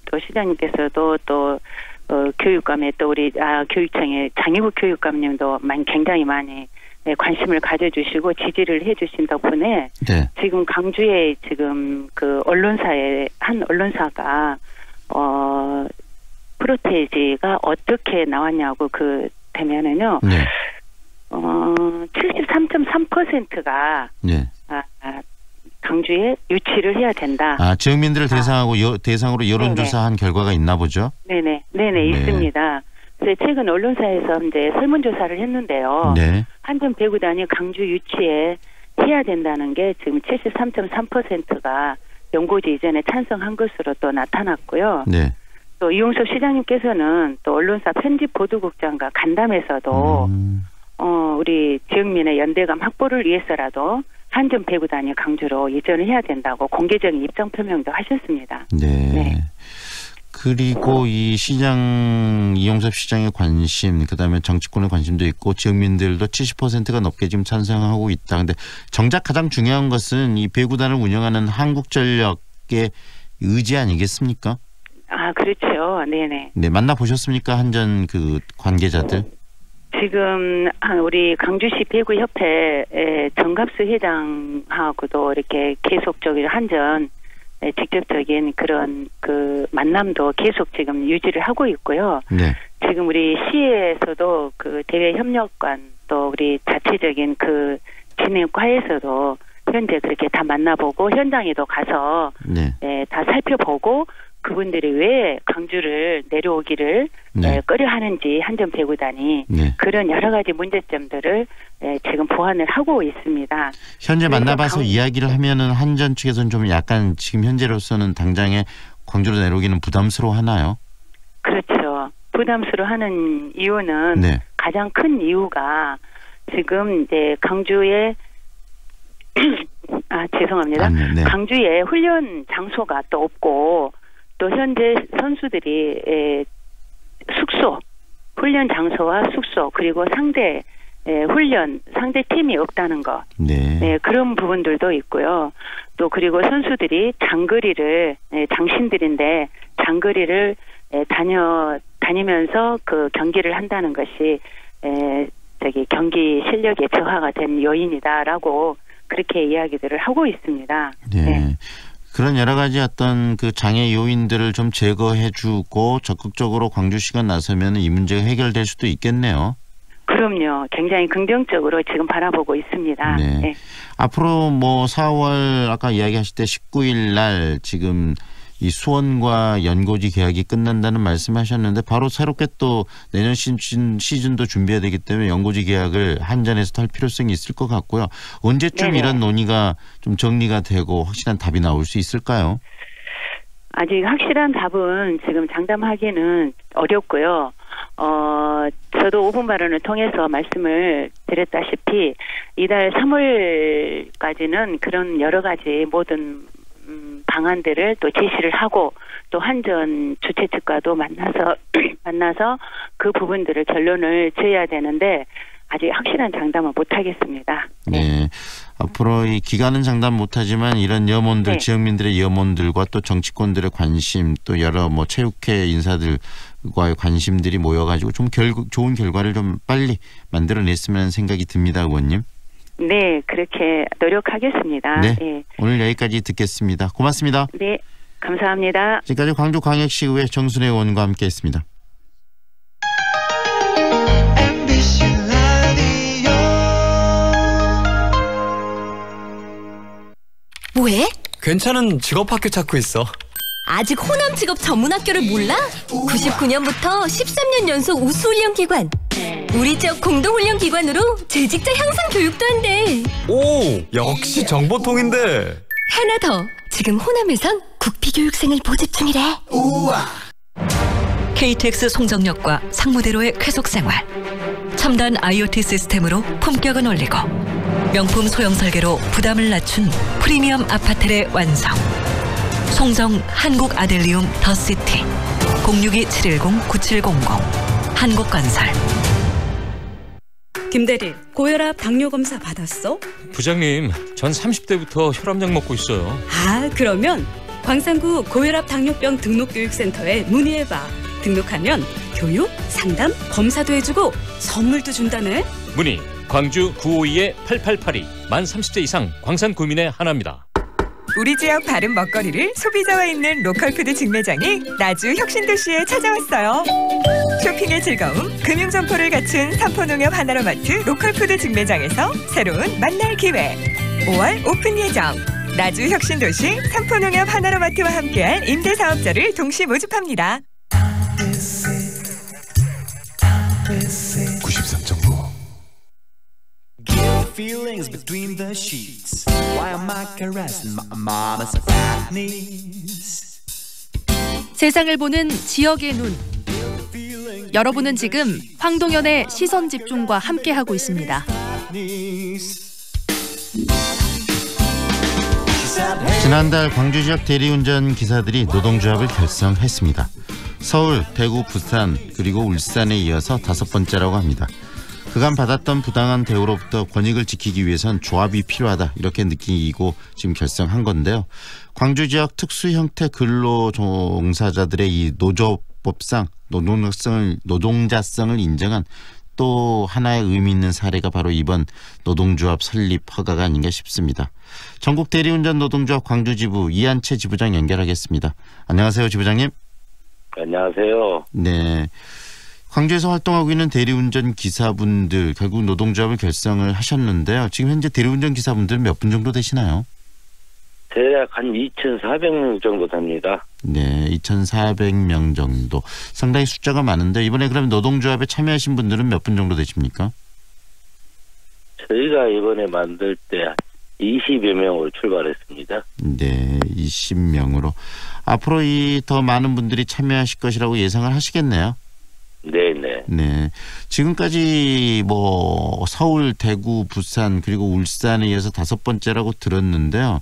또 시장님께서도 또 교육감에 또 우리 교육청의 장희국 교육감님도 굉장히 많이 관심을 가져주시고 지지를 해주신 덕분에 지금 광주에 지금 그 언론사의 한 언론사가 프로테이지가 어떻게 나왔냐고 그 되면은요 73.3%가 광주에 유치를 해야 된다. 지역민들을 대상으로 여론조사한 결과가 있나 보죠? 네네 있습니다. 그래서 최근 언론사에서 이제 설문조사를 했는데요. 한전 배구단이 광주 유치에 해야 된다는 게 지금 73.3%가 연고지 이전에 찬성한 것으로 또 나타났고요. 또 이용섭 시장님께서는 또 언론사 편집보도국장과 간담회에서도 우리 지역민의 연대감 확보를 위해서라도 한전 배구단이 광주로 이전을 해야 된다고 공개적인 입장 표명도 하셨습니다. 그리고 이 시장 이용섭 시장의 관심, 그다음에 정치권의 관심도 있고 지역민들도 70%가 넘게 지금 찬성하고 있다. 근데 정작 가장 중요한 것은 이 배구단을 운영하는 한국전력의 의지 아니겠습니까? 그렇죠. 네네. 네, 만나 보셨습니까? 한전 그 관계자들? 지금 우리 광주시 배구협회 정갑수 회장하고도 이렇게 계속적인 한전 직접적인 그런 그 만남도 계속 지금 유지를 하고 있고요. 지금 우리 시에서도 그 대외 협력관 또 우리 자체적인 그 진행과에서도 현재 그렇게 다 만나보고 현장에도 가서 다 살펴보고 그분들이 왜 광주를 내려오기를 꺼려하는지 한전 배구단이 그런 여러 가지 문제점들을 지금 보완을 하고 있습니다. 현재 만나봐서 이야기를 하면은 한전 측에서는 좀 약간 지금 현재로서는 당장에 광주로 내려오기는 부담스러워하나요? 그렇죠. 부담스러워하는 이유는 가장 큰 이유가 지금 이제 광주에 죄송합니다. 광주에 훈련 장소가 또 없고 또 현재 선수들이 숙소, 훈련 장소와 숙소 그리고 상대 팀이 없다는 것. 그런 부분들도 있고요. 또 그리고 선수들이 장거리를 장신들인데 장거리를 다니면서 그 경기를 한다는 것이 경기 실력의 저하가 된 요인이다라고 그렇게 이야기들을 하고 있습니다. 그런 여러 가지 어떤 그 장애 요인들을 좀 제거해주고 적극적으로 광주시가 나서면 이 문제가 해결될 수도 있겠네요. 그럼요. 굉장히 긍정적으로 지금 바라보고 있습니다. 앞으로 뭐 4월 아까 이야기하실 때 19일 날 지금 이 수원과 연고지 계약이 끝난다는 말씀하셨는데 바로 새롭게 또 내년 시즌도 준비해야 되기 때문에 연고지 계약을 한전에서 할 필요성이 있을 것 같고요. 언제쯤 이런 논의가 좀 정리가 되고 확실한 답이 나올 수 있을까요? 아직 확실한 답은 지금 장담하기는 어렵고요. 저도 5분 발언을 통해서 말씀을 드렸다시피 이달 3월까지는 그런 여러 가지 모든 방안들을 또 제시를 하고 또 환전 주최 측과도 만나서 그 부분들을 결론을 지어야 되는데 아직 확실한 장담은 못 하겠습니다. 네. 앞으로 이 기간은 장담 못하지만 이런 염원들, 네. 지역민들의 염원들과 또 정치권들의 관심, 또 여러 뭐 체육회 인사들과의 관심들이 모여가지고 좀 좋은 결과를 좀 빨리 만들어냈으면 하는 생각이 듭니다, 의원님. 네, 그렇게 노력하겠습니다. 네. 네. 오늘 여기까지 듣겠습니다. 고맙습니다. 네, 감사합니다. 지금까지 광주광역시의회 정순회 의원과 함께했습니다. 뭐해? 괜찮은 직업학교 찾고 있어. 아직 호남 직업 전문학교를 몰라? 99년부터 13년 연속 우수훈련기관. 우리 지역 공동훈련기관으로 재직자 향상 교육도 한대. 오, 역시 정보통인데. 하나 더. 지금 호남에선 국비교육생을 모집 중이래. 우와. KTX 송정역과 상무대로의 쾌속생활. 첨단 IoT 시스템으로 품격은 올리고 명품 소형 설계로 부담을 낮춘 프리미엄 아파트의 완성. 송정 한국 아델리움 더시티 062-710-9700 한국건설. 김대리, 고혈압 당뇨 검사 받았어? 부장님, 전 30대부터 혈압약 먹고 있어요. 아, 그러면 광산구 고혈압 당뇨병 등록교육센터에 문의해봐. 등록하면 교육, 상담, 검사도 해주고 선물도 준다네. 문의 광주 952-8882 만 30대 이상 광산 구민의 하나입니다. 우리 지역 바른 먹거리를 소비자와 있는 로컬푸드 직매장이 나주 혁신도시에 찾아왔어요. 쇼핑의 즐거움, 금융점포를 갖춘 삼포농협 하나로마트 로컬푸드 직매장에서 새로운 만날 기회. 5월 오픈 예정. 나주 혁신도시 삼포농협 하나로마트와 함께할 임대사업자를 동시 모집합니다. 93.9 Feelings between the sheets. Why am I caressing my mama's fat knees? 세상을 보는 지역의 눈. 여러분은 지금 황동현의 시선 집중과 함께하고 있습니다. 지난달 광주 지역 대리운전 기사들이 노동조합을 결성했습니다. 서울, 대구, 부산 그리고 울산에 이어서 5번째라고 합니다. 그간 받았던 부당한 대우로부터 권익을 지키기 위해선 조합이 필요하다 이렇게 느끼고 지금 결성한 건데요. 광주 지역 특수 형태 근로 종사자들의 이 노조법상 노동자성을 인정한 또 하나의 의미 있는 사례가 바로 이번 노동조합 설립 허가가 아닌가 싶습니다. 전국 대리운전 노동조합 광주지부 이한채 지부장 연결하겠습니다. 안녕하세요, 지부장님. 안녕하세요. 네. 광주에서 활동하고 있는 대리운전 기사분들 결국 노동조합을 결성을 하셨는데요. 지금 현재 대리운전 기사분들 몇 분 정도 되시나요? 대략 한 2,400명 정도 됩니다. 네, 2,400명 정도. 상당히 숫자가 많은데 이번에 그러면 노동조합에 참여하신 분들은 몇 분 정도 되십니까? 저희가 이번에 만들 때 20여 명으로 출발했습니다. 네, 20명으로. 앞으로 더 많은 분들이 참여하실 것이라고 예상을 하시겠네요. 네네. 네. 지금까지 서울, 대구, 부산 그리고 울산에 이어서 5번째라고 들었는데요.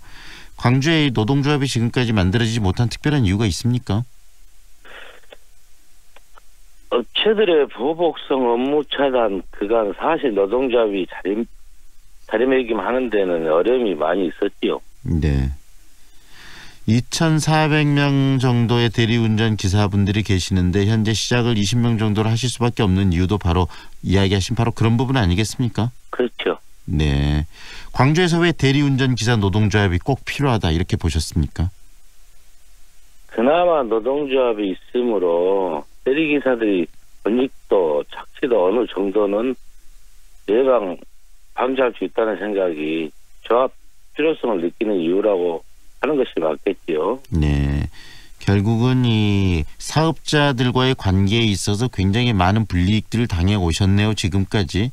광주의 노동조합이 지금까지 만들어지지 못한 특별한 이유가 있습니까? 업체들의 보복성 업무 차단 그간 사실 노동조합이 자리매김하는 데는 어려움이 많이 있었지요. 네. 2,400명 정도의 대리운전 기사분들이 계시는데 현재 시작을 20명 정도로 하실 수밖에 없는 이유도 바로 이야기하신 바로 그런 부분 아니겠습니까? 그렇죠. 네. 광주에서 왜 대리운전 기사 노동조합이 꼭 필요하다 이렇게 보셨습니까? 그나마 노동조합이 있으므로 대리기사들이 권익도 착취도 어느 정도는 방지할 수 있다는 생각이 조합 필요성을 느끼는 이유라고 하는 것이 맞겠지요. 네. 결국은 이 사업자들과의 관계에 있어서 굉장히 많은 불이익들을 당해 오셨네요. 지금까지.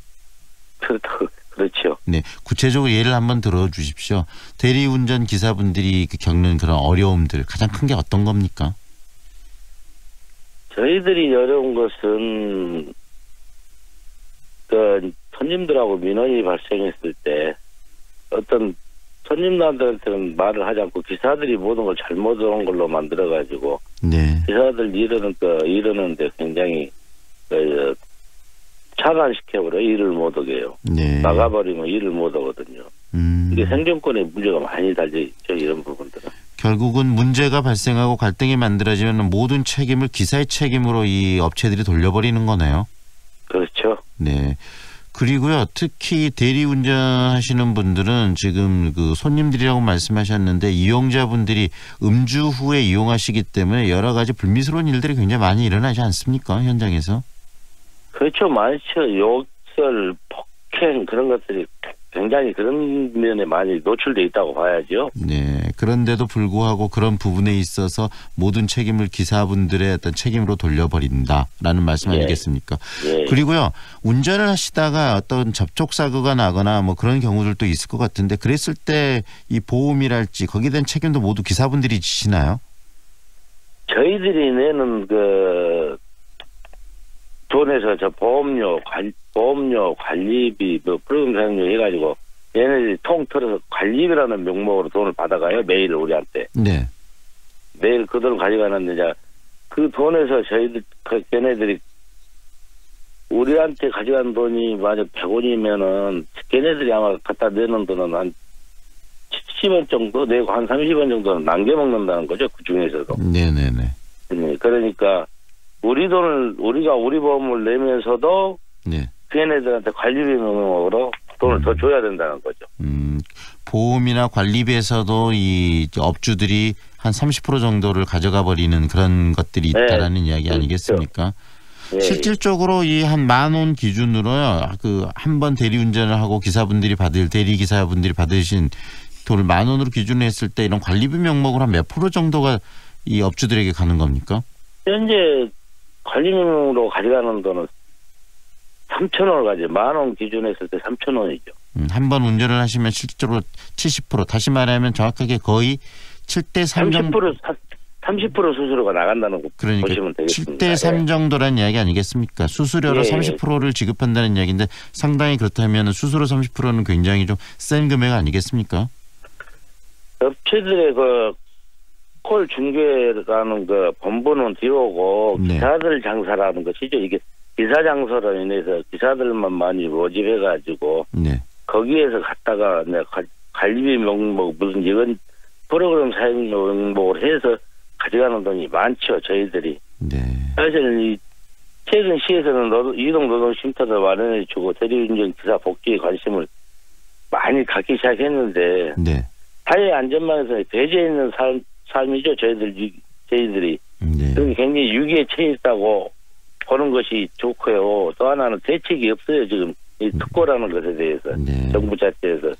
그렇죠. 네. 구체적으로 예를 한번 들어주십시오. 대리운전 기사분들이 겪는 그런 어려움들 가장 큰 게 어떤 겁니까? 저희들이 어려운 것은 손님들하고 민원이 발생했을 때 어떤 손님들한테는 말을 하지 않고 기사들이 모든 걸 잘못한 걸로 만들어가지고 네. 기사들 이러는데 굉장히 차단시켜버려 일을 못하게요. 네. 나가버리면 일을 못하거든요. 이게 생존권에 문제가 많이 달려있죠. 이런 부분들은. 결국은 문제가 발생하고 갈등이 만들어지면 모든 책임을 기사의 책임으로 이 업체들이 돌려버리는 거네요. 그렇죠. 네. 그리고요, 특히 대리운전 하시는 분들은 지금 그 손님들이라고 말씀하셨는데 이용자분들이 음주 후에 이용하시기 때문에 여러 가지 불미스러운 일들이 굉장히 많이 일어나지 않습니까? 현장에서. 그렇죠. 많죠. 욕설, 폭행 그런 것들이 굉장히 그런 면에 많이 노출돼 있다고 봐야죠. 네. 그런데도 불구하고 그런 부분에 있어서 모든 책임을 기사분들의 어떤 책임으로 돌려버린다라는 말씀 아니겠습니까? 예. 그리고요. 운전을 하시다가 어떤 접촉사고가 나거나 뭐 그런 경우들도 있을 것 같은데 그랬을 때 이 보험이랄지 거기에 대한 책임도 모두 기사분들이 지시나요? 저희들이 내는 돈에서 저 보험료 관리비 뭐 프로그램 사용료 해가지고 얘네들이 통틀어서 관리비라는 명목으로 돈을 받아가요. 매일 우리한테. 네. 매일 그 돈을 가져가는데 이제 그 돈에서 저희들 걔네들이 우리한테 가져간 돈이 만약 100원이면은 걔네들이 아마 갖다 내는 돈은 한 70원 정도 내고 한 30원 정도는 남겨먹는다는 거죠. 그 중에서도. 네네네. 네. 그러니까 우리 돈을 우리가 우리 보험을 내면서도 네. 걔네들한테 관리비 명목으로 돈을 더 줘야 된다는 거죠. 보험이나 관리비에서도 이 업주들이 한 30% 정도를 가져가 버리는 그런 것들이 있다라는 이야기 아니겠습니까? 네. 실질적으로 이 한 10,000원 기준으로요. 그 한 번 대리운전을 하고 기사분들이 대리기사분들이 받으신 돈을 10,000원으로 기준으로 했을 때 이런 관리비 명목으로 한 몇 프로 정도가 이 업주들에게 가는 겁니까? 현재 관리비용으로 가져가는 돈은 3,000원을 가지고 10,000원 기준 했을 때 3,000원이죠. 한 번 운전을 하시면 실제로 70% 다시 말하면 정확하게 거의 7대 3 정도 30% 수수료가 나간다는 거 그러니까 보시면 되겠습니다. 7대 3 정도라는 이야기 아니겠습니까? 수수료로 30%를 지급한다는 이야기인데 상당히 그렇다면 수수료 30%는 굉장히 좀 센 금액 아니겠습니까? 업체들의 콜 중개라는 본부는 뒤로고 기사들 장사라는 것이죠. 이게 기사 장사로 인해서 기사들만 많이 모집해가지고 거기에서 갔다가 관리비 명목 무슨 이건 프로그램 사용 명목을 해서 가져가는 돈이 많죠. 저희들이. 사실 이 최근 시에서는 이동노동쉼터도 마련해주고 대리운전 기사 복지에 관심을 많이 갖기 시작했는데 사회 안전망에서 배제 있는 삶이죠. 저희들이. 그게 굉장히 유기에 처해 있다고 보는 것이 좋고요. 또 하나는 대책이 없어요. 지금 이 특고라는 것에 대해서 정부 자체에서.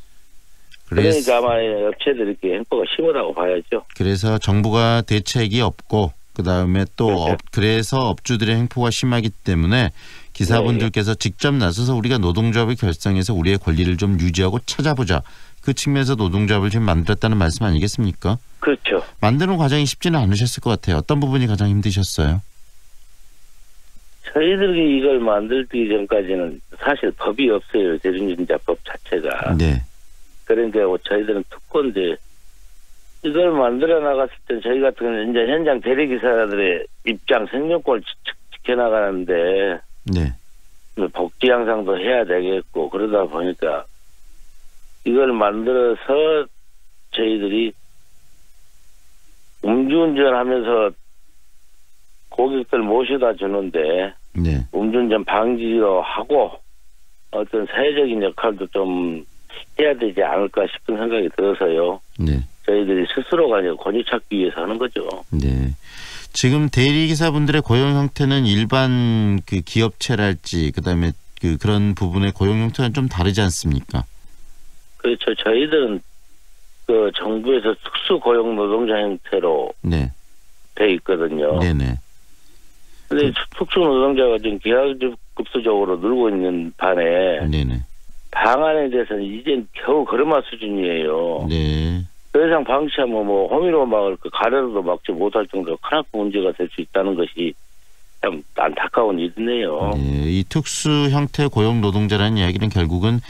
그러니까 아마 업체들이 이렇게 행보가 심하다고 봐야죠. 그래서 정부가 대책이 없고 그다음에 또 그래서 업주들의 행포가 심하기 때문에 기사분들께서 직접 나서서 우리가 노동조합을 결성해서 우리의 권리를 좀 유지하고 찾아보자. 그 측면에서 노동조합을 지금 만들었다는 말씀 아니겠습니까? 그렇죠. 만드는 과정이 쉽지는 않으셨을 것 같아요. 어떤 부분이 가장 힘드셨어요? 저희들이 이걸 만들기 전까지는 사실 법이 없어요. 대리운전자법 자체가. 그러니까 저희들은 특권인데 이걸 만들어 나갔을 때 저희 같은 경우는 이제 현장 대리기사들의 입장 생존권을 지켜나가는데 복지 향상도 해야 되겠고 그러다 보니까 이걸 만들어서 저희들이 음주운전하면서 고객들 모셔다 주는데 음주운전 방지로 하고 어떤 사회적인 역할도 좀 해야 되지 않을까 싶은 생각이 들어서요. 저희들이 스스로가 권유 찾기 위해서 하는 거죠. 지금 대리기사분들의 고용 형태는 일반 그 기업체랄지 그다음에 그런 부분의 고용 형태는 좀 다르지 않습니까? 그렇죠. 저희들은 그 정부에서 특수 고용 노동자 형태로 돼 있거든요. 근데 특수 노동자가 지금 기하급수적으로 늘고 있는 반에 방안에 대해서는 이젠 겨우 걸음마 수준이에요. 더 이상 방치하면 뭐 호미로 막을 가래로도 막지 못할 정도로 크나큰 문제가 될 수 있다는 것이 참 안타까운 일이네요. 이 특수 형태 고용 노동자라는 이야기는 결국은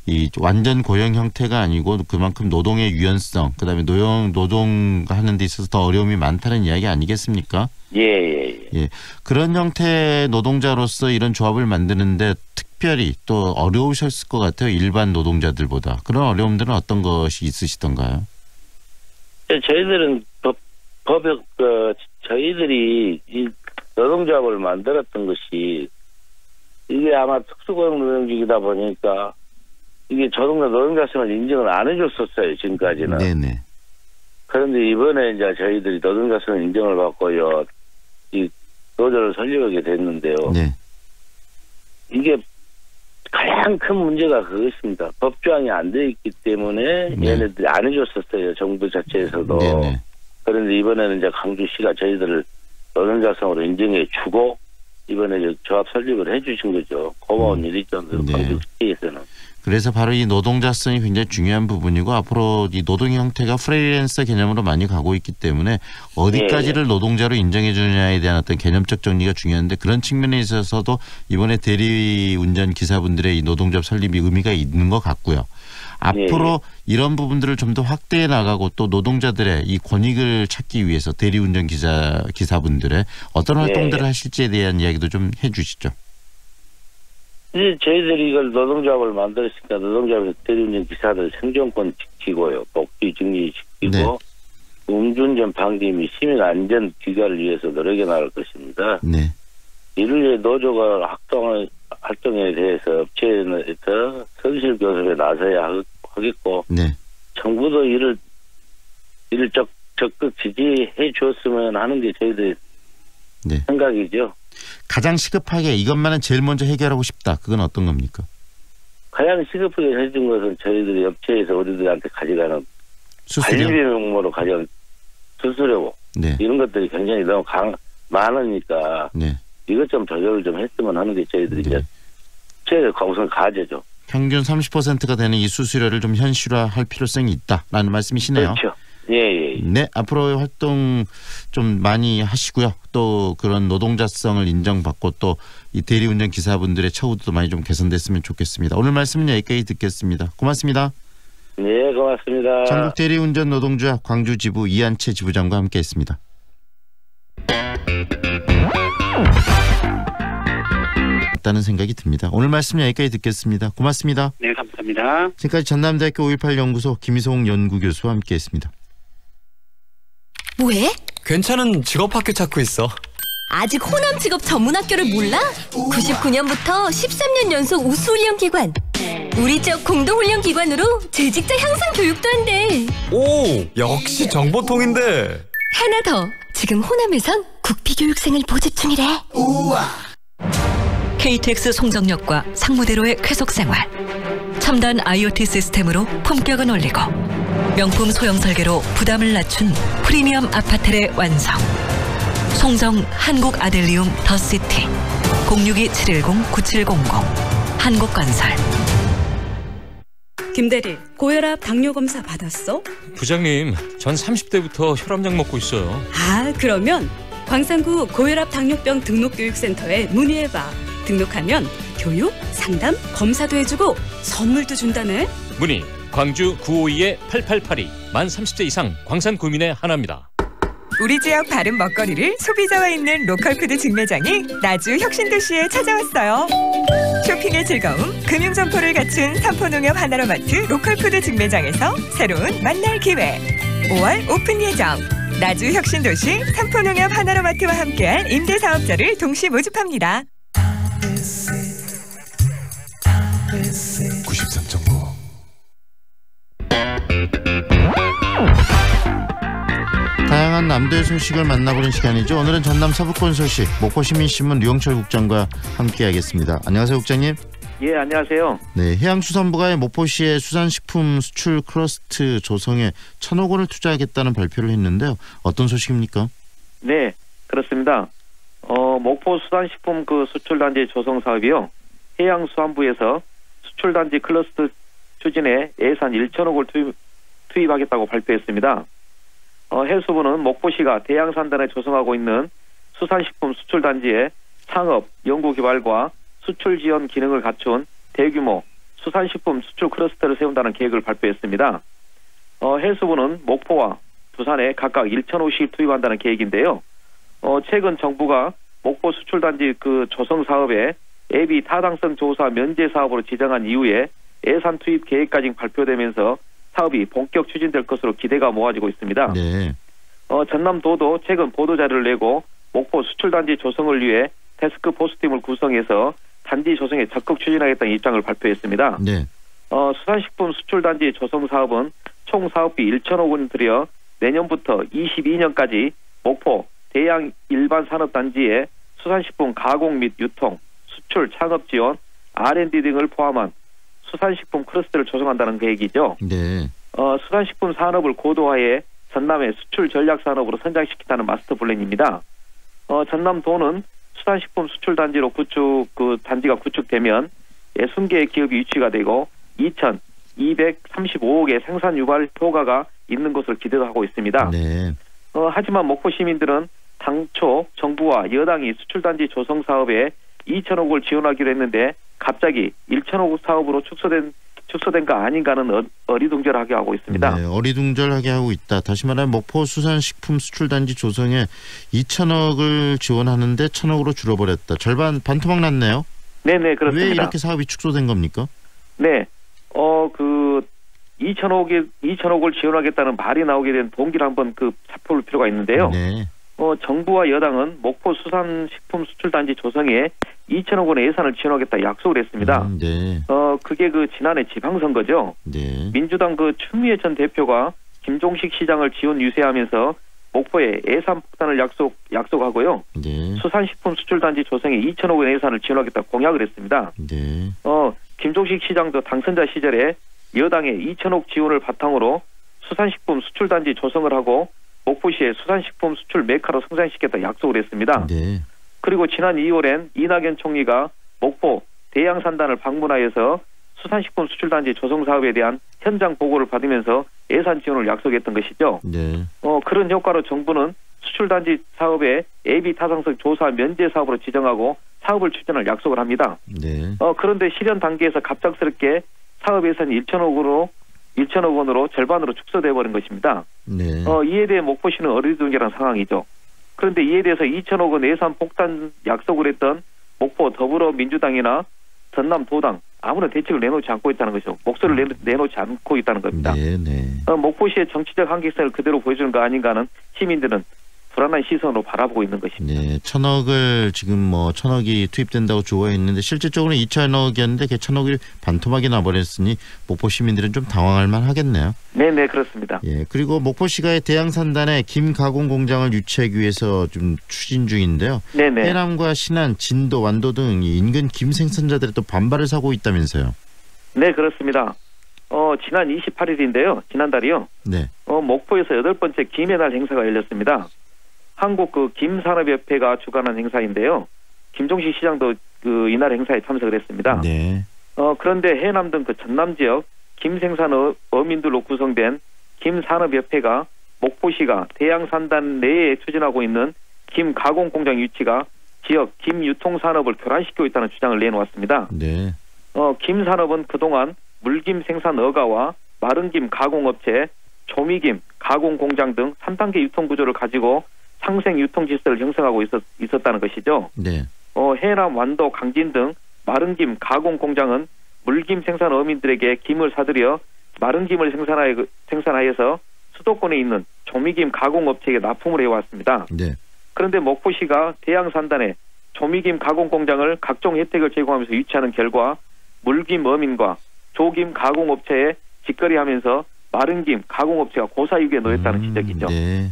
이 완전 고용 형태가 아니고 그만큼 노동의 유연성, 그다음에 노동하는 데 있어서 더 어려움이 많다는 이야기 아니겠습니까? 예. 그런 형태의 노동자로서 이런 조합을 만드는데 특별히 또 어려우셨을 것 같아요. 일반 노동자들보다. 그런 어려움들은 어떤 것이 있으시던가요? 저희들은 저희들이 이 노동조합을 만들었던 것이 이게 아마 특수고용 노동직이다 보니까 이게 노동자성을 인정을 안 해줬었어요, 지금까지는. 네네. 그런데 이번에 이제 저희들이 노동자성 인정을 받고요, 이 노조를 설립하게 됐는데요. 네. 이게 가장 큰 문제가 그것입니다. 법조항이 안 돼 있기 때문에 얘네들이 안 해줬었어요, 정부 자체에서도. 네네. 그런데 이번에는 이제 광주시가 저희들을 노동자성으로 인정해 주고 이번에 조합 설립을 해주신 거죠. 고마운 일이죠. 광주시에서는. 그래서 바로 이 노동자성이 굉장히 중요한 부분이고 앞으로 이 노동 형태가 프리랜서 개념으로 많이 가고 있기 때문에 어디까지를 노동자로 인정해 주느냐에 대한 어떤 개념적 정리가 중요한데 그런 측면에 있어서도 이번에 대리운전 기사분들의 이 노동조합 설립이 의미가 있는 것 같고요. 앞으로 이런 부분들을 좀 더 확대해 나가고 또 노동자들의 이 권익을 찾기 위해서 대리운전 기사분들의 어떤 활동들을 하실지에 대한 이야기도 좀 해주시죠. 이제 저희들이 이걸 노동조합을 만들었으니까 노동조합에서 대리운전 기사들 생존권 지키고요. 복지 증진시키고 음주운전 방지 및 시민 안전 기가를 위해서 노력해 나갈 것입니다. 네. 이를 위해 노조가 활동에 대해서 업체에서 선실 교섭에 나서야 하겠고 정부도 이를 적극 지지해 주었으면 하는 게 저희들의 생각이죠. 가장 시급하게 이것만은 제일 먼저 해결하고 싶다. 그건 어떤 겁니까? 가장 시급하게 해준 것은 저희들이 업체에서 우리들한테 가져가는 관리비 명목으로 가져간 수수료 이런 것들이 굉장히 너무 많으니까 이것 좀 조절을 좀 했으면 하는 게 저희들이 이제 제일 우선 과제죠. 평균 30%가 되는 이 수수료를 좀 현실화할 필요성이 있다라는 말씀이시네요. 그렇죠. 예. 네, 앞으로의 활동 좀 많이 하시고요. 또 그런 노동자성을 인정받고 또 이 대리운전 기사분들의 처우도 많이 좀 개선됐으면 좋겠습니다. 오늘 말씀은 여기까지 듣겠습니다. 고맙습니다. 네, 고맙습니다. 전국 대리운전 노동조합 광주 지부 이한채 지부장과 함께했습니다. 다는 생각이 듭니다. 오늘 말씀 여기까지 듣겠습니다. 고맙습니다. 네, 감사합니다. 지금까지 전남대학교 5.18 연구소 김희송 연구교수와 함께했습니다. 뭐해? 괜찮은 직업학교 찾고 있어. 아직 호남 직업 전문학교를 몰라? 99년부터 13년 연속 우수훈련기관. 우리 쪽 공동훈련기관으로 재직자 향상 교육도 한대. 오, 역시 정보통인데. 하나 더. 지금 호남에선 국비교육생을 모집 중이래. 우와. KTX 송정역과 상무대로의 쾌속생활. 첨단 IoT 시스템으로 품격은 올리고 명품 소형 설계로 부담을 낮춘 프리미엄 아파트의 완성. 송정 한국 아델리움 더시티 062-710-9700 한국건설. 김대리, 고혈압 당뇨 검사 받았어? 부장님, 전 30대부터 혈압약 먹고 있어요. 아, 그러면 광산구 고혈압 당뇨병 등록교육센터에 문의해봐. 등록하면 교육, 상담, 검사도 해주고 선물도 준다네. 문의 광주 952-8882 만 30대 이상 광산 구민의 하나입니다. 우리 지역 바른 먹거리를 소비자와 있는 로컬푸드 직매장이 나주 혁신도시에 찾아왔어요. 쇼핑의 즐거움, 금융점포를 갖춘 삼포농협 하나로마트 로컬푸드 직매장에서 새로운 만날 기회. 5월 오픈 예정. 나주 혁신도시 삼포농협 하나로마트와 함께할 임대사업자를 동시 모집합니다. 93.9 다양한 남도의 소식을 만나보는 시간이죠. 오늘은 전남 서부권 소식 목포시민신문 류영철 국장과 함께하겠습니다. 안녕하세요, 국장님. 예, 안녕하세요. 네, 해양수산부가 목포시의 수산식품 수출 클러스터 조성에 1,000억 원을 투자하겠다는 발표를 했는데요. 어떤 소식입니까? 네, 그렇습니다. 목포 수산식품 수출단지 조성 사업이요. 해양수산부에서 수출단지 클러스터 추진에 예산 1,000억을 투입하겠다고 발표했습니다. 해수부는 목포시가 대양산단에 조성하고 있는 수산식품 수출단지의 창업, 연구개발과 수출 지원 기능을 갖춘 대규모 수산식품 수출 클러스터를 세운다는 계획을 발표했습니다. 해수부는 목포와 부산에 각각 1,000호씩 투입한다는 계획인데요. 최근 정부가 목포 수출단지 그 조성 사업에 예비 타당성 조사 면제 사업으로 지정한 이후에 예산 투입 계획까지 발표되면서 사업이 본격 추진될 것으로 기대가 모아지고 있습니다. 네. 전남도도 최근 보도자료를 내고 목포 수출단지 조성을 위해 태스크포스팀을 구성해서 단지 조성에 적극 추진하겠다는 입장을 발표했습니다. 네. 수산식품 수출단지 조성 사업은 총 사업비 1,000억 원 들여 내년부터 22년까지 목포 대양 일반 산업단지에 수산식품 가공 및 유통, 수출 창업 지원, R&D 등을 포함한 수산식품 클러스터를 조성한다는 계획이죠. 네. 수산식품 산업을 고도화해 전남의 수출 전략 산업으로 선장시키다는 마스터 플랜입니다. 전남도는 수산식품 수출 단지로 단지가 구축되면 60개의 기업이 유치가 되고 2,235억의 생산 유발 효과가 있는 것으로 기대하고 있습니다. 네. 하지만 목포 시민들은 당초 정부와 여당이 수출단지 조성 사업에 2,000억을 지원하기로 했는데 갑자기 1,000억 사업으로 축소된 거 아닌가는 어리둥절하게 하고 있습니다. 네, 어리둥절하게 하고 있다. 다시 말하면 목포 수산식품 수출단지 조성에 2,000억을 지원하는데 1,000억으로 줄어버렸다. 절반 반토막 났네요. 네네, 그렇습니다. 왜 이렇게 사업이 축소된 겁니까? 네, 2,000억을 지원하겠다는 말이 나오게 된 동기를 한번 살펴볼 필요가 있는데요. 네. 정부와 여당은 목포 수산식품 수출단지 조성에 2,000억 원의 예산을 지원하겠다 약속을 했습니다. 네. 그게 지난해 지방선거죠. 네. 민주당 추미애 전 대표가 김종식 시장을 지원 유세하면서 목포에 예산 폭탄을 약속하고요. 네. 수산식품 수출단지 조성에 2,000억 원의 예산을 지원하겠다 공약을 했습니다. 네. 김종식 시장도 당선자 시절에 여당의 2,000억 지원을 바탕으로 수산식품 수출단지 조성을 하고 목포시의 수산식품 수출 메카로 성장시켰다 약속을 했습니다. 네. 그리고 지난 2월엔 이낙연 총리가 목포 대양산단을 방문하여서 수산식품 수출단지 조성 사업에 대한 현장 보고를 받으면서 예산 지원을 약속했던 것이죠. 네. 그런 효과로 정부는 수출단지 사업에 예비 타당성 조사 면제 사업으로 지정하고 사업을 추진할 약속을 합니다. 네. 그런데 실현 단계에서 갑작스럽게 사업 예산이 1,000억 원으로 절반으로 축소돼 버린 것입니다. 네. 이에 대해 목포시는 어리둥절한 상황이죠. 그런데 이에 대해서 2,000억 원 예산 폭탄 약속을 했던 목포 더불어민주당이나 전남도당 아무런 대책을 내놓지 않고 있다는 것이죠. 목소리를 내놓지 않고 있다는 겁니다. 네, 네. 목포시의 정치적 한계성을 그대로 보여주는 거 아닌가는 시민들은 불안한 시선으로 바라보고 있는 것입니다. 네, 1,000억을 지금 1,000억이 투입된다고 조언했는데 실질적으로는 2,000억이었는데 그 1,000억이 반토막이 나버렸으니 목포 시민들은 좀 당황할 만하겠네요. 네, 그렇습니다. 예, 그리고 목포시가 대양산단에 김 가공 공장을 유치하기 위해서 좀 추진 중인데요. 네네. 해남과 신안, 진도, 완도 등 인근 김 생산자들이 또 반발을 사고 있다면서요. 네, 그렇습니다. 지난 28일인데요. 지난달이요. 네. 목포에서 8번째 김의 날 행사가 열렸습니다. 한국 김산업협회가 주관한 행사인데요. 김종식 시장도 이날 행사에 참석을 했습니다. 네. 그런데 해남 등 전남 지역 김생산 어민들로 구성된 김산업협회가 목포시가 대양산단 내에 추진하고 있는 김 가공 공장 유치가 지역 김 유통 산업을 교란시키고 있다는 주장을 내놓았습니다. 네. 김산업은 그동안 물김 생산 어가와 마른김 가공업체, 조미김 가공 공장 등 3단계 유통 구조를 가지고 상생 유통 질서를 형성하고 있었다는 것이죠. 네. 해남, 완도, 강진 등 마른김 가공 공장은 물김 생산 어민들에게 김을 사들여 마른김을 생산하여서 수도권에 있는 조미김 가공업체에 납품을 해왔습니다. 네. 그런데 목포시가 대양산단에 조미김 가공 공장을 각종 혜택을 제공하면서 유치하는 결과 물김 어민과 조김 가공업체에 직거래하면서 마른김 가공업체가 고사유기에 놓였다는 지적이죠. 네.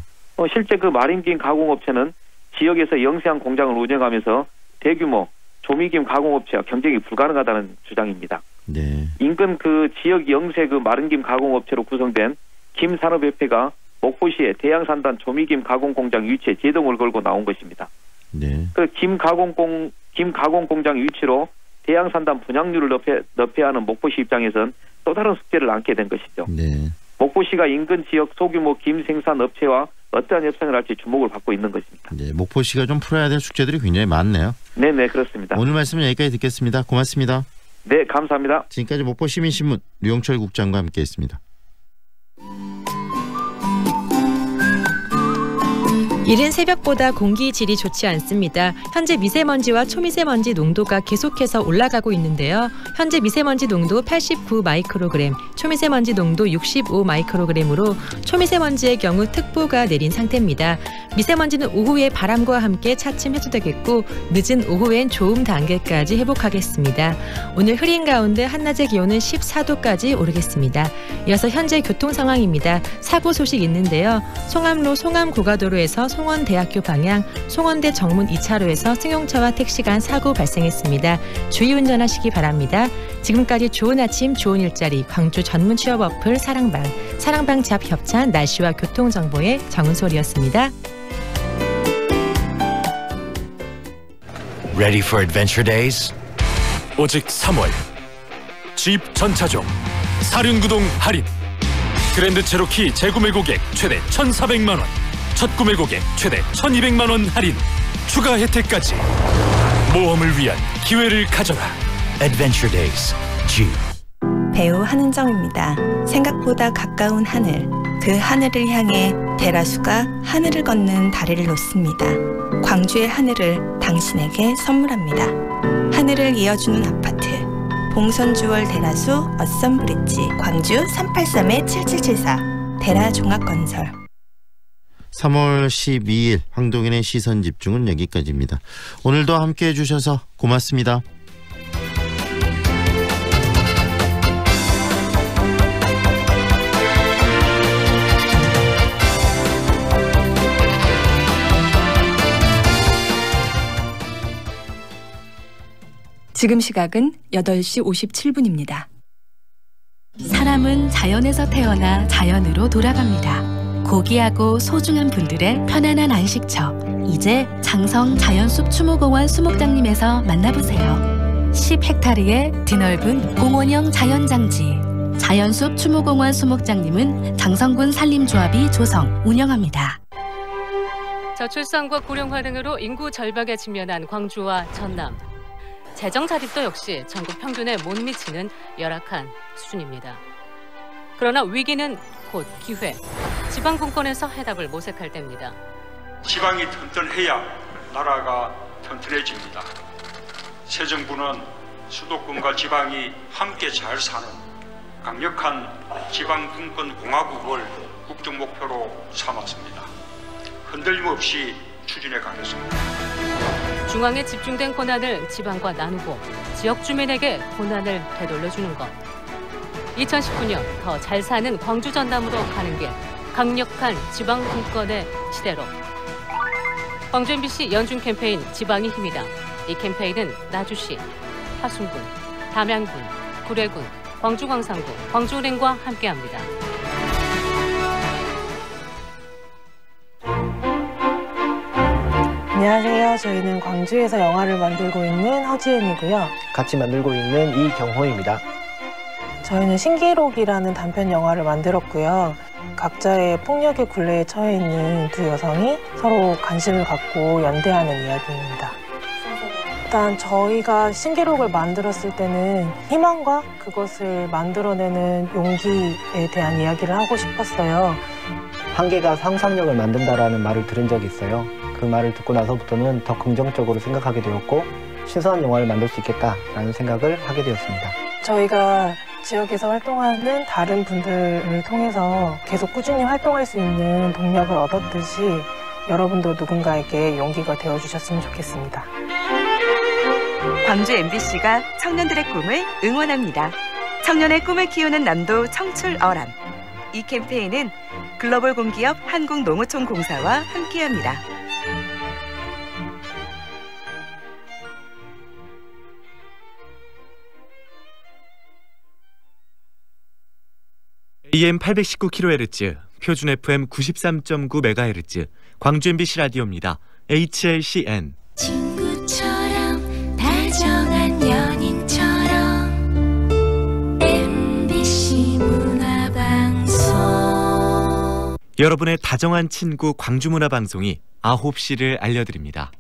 실제 마른김 가공업체는 지역에서 영세한 공장을 운영하면서 대규모 조미김 가공업체와 경쟁이 불가능하다는 주장입니다. 네. 인근 지역 영세 마른김 가공업체로 구성된 김산업협회가 목포시의 대양산단 조미김 가공공장 유치에 제동을 걸고 나온 것입니다. 네. 김 가공공장 유치로 대양산단 분양률을 높여야 하는 목포시 입장에선 또 다른 숙제를 안게 된 것이죠. 네. 목포시가 인근 지역 소규모 김 생산 업체와 어떠한 협상을 할지 주목을 받고 있는 것입니다. 네, 목포시가 좀 풀어야 될 숙제들이 굉장히 많네요. 네, 그렇습니다. 오늘 말씀은 여기까지 듣겠습니다. 고맙습니다. 네, 감사합니다. 지금까지 목포시민신문 류영철 국장과 함께했습니다. 이른 새벽보다 공기 질이 좋지 않습니다. 현재 미세먼지와 초미세먼지 농도가 계속해서 올라가고 있는데요. 현재 미세먼지 농도 89 마이크로그램, 초미세먼지 농도 65 마이크로그램으로 초미세먼지의 경우 특보가 내린 상태입니다. 미세먼지는 오후에 바람과 함께 차츰 해소되겠고 늦은 오후엔 좋음 단계까지 회복하겠습니다. 오늘 흐린 가운데 한낮의 기온은 14도까지 오르겠습니다. 이어서 현재 교통 상황입니다. 사고 소식 있는데요. 송암로 송암고가도로에서 송원대학교 방향 송원대 정문 2차로에서 승용차와 택시 간 사고 발생했습니다. 주의 운전하시기 바랍니다. 지금까지 좋은 아침 좋은 일자리 광주 전문 취업 어플 사랑방 잡 협찬 날씨와 교통정보의 정은솔이었습니다. Ready for adventure days? 오직 3월 집 전차종 사륜구동 할인 그랜드 체로키 재구매 고객 최대 1,400만 원 첫 구매 고객 최대 1,200만 원 할인 추가 혜택까지 모험을 위한 기회를 가져라. Adventure Days Jeep. 배우 한은정입니다. 생각보다 가까운 하늘, 그 하늘을 향해 대라수가 하늘을 걷는 다리를 놓습니다. 광주의 하늘을 당신에게 선물합니다. 하늘을 이어주는 아파트 봉선주월 대라수 어썸브릿지 광주 383-7774 대라종합건설. 3월 12일 황동인의 시선집중은 여기까지입니다. 오늘도 함께해 주셔서 고맙습니다. 지금 시각은 8시 57분입니다. 사람은 자연에서 태어나 자연으로 돌아갑니다. 고귀하고 소중한 분들의 편안한 안식처. 이제 장성 자연숲 추모공원 수목장님에서 만나보세요. 10헥타르의 드넓은 공원형 자연장지. 자연숲 추모공원 수목장님은 장성군 산림조합이 조성, 운영합니다. 저출산과 고령화 등으로 인구 절벽에 직면한 광주와 전남. 재정 자립도 역시 전국 평균에 못 미치는 열악한 수준입니다. 그러나 위기는 곧 기회. 지방 분권에서 해답을 모색할 때입니다. 지방이 튼튼해야 나라가 튼튼해집니다. 새 정부는 수도권과 지방이 함께 잘 사는 강력한 지방 분권 공화국을 국정 목표로 삼았습니다. 흔들림 없이 추진해 가겠습니다. 중앙에 집중된 권한을 지방과 나누고 지역 주민에게 권한을 되돌려주는 것. 2019년 더 잘 사는 광주 전남으로 가는 길. 강력한 지방 분권의 시대로. 광주 MBC 연중 캠페인 지방이 힘이다. 이 캠페인은 나주시, 화순군, 담양군, 구례군, 광주광산군, 광주은행과 함께합니다. 안녕하세요. 저희는 광주에서 영화를 만들고 있는 허지은이고요. 같이 만들고 있는 이경호입니다. 저희는 신기록이라는 단편 영화를 만들었고요. 각자의 폭력의 굴레에 처해 있는 두 여성이 서로 관심을 갖고 연대하는 이야기입니다. 일단 저희가 신기록을 만들었을 때는 희망과 그것을 만들어내는 용기에 대한 이야기를 하고 싶었어요. 한계가 상상력을 만든다라는 말을 들은 적이 있어요. 그 말을 듣고 나서부터는 더 긍정적으로 생각하게 되었고 신선한 영화를 만들 수 있겠다라는 생각을 하게 되었습니다. 저희가 지역에서 활동하는 다른 분들을 통해서 계속 꾸준히 활동할 수 있는 동력을 얻었듯이 여러분도 누군가에게 용기가 되어주셨으면 좋겠습니다. 광주 MBC가 청년들의 꿈을 응원합니다. 청년의 꿈을 키우는 남도 청출어람. 이 캠페인은 글로벌 공기업 한국농어촌공사와 함께합니다. AM 819kHz, 표준 FM 93.9MHz, 광주 MBC 라디오입니다. HLCN. 친구처럼 다정한 연인처럼 MBC 문화방송. 여러분의 다정한 친구 광주문화방송이 9시를 알려드립니다.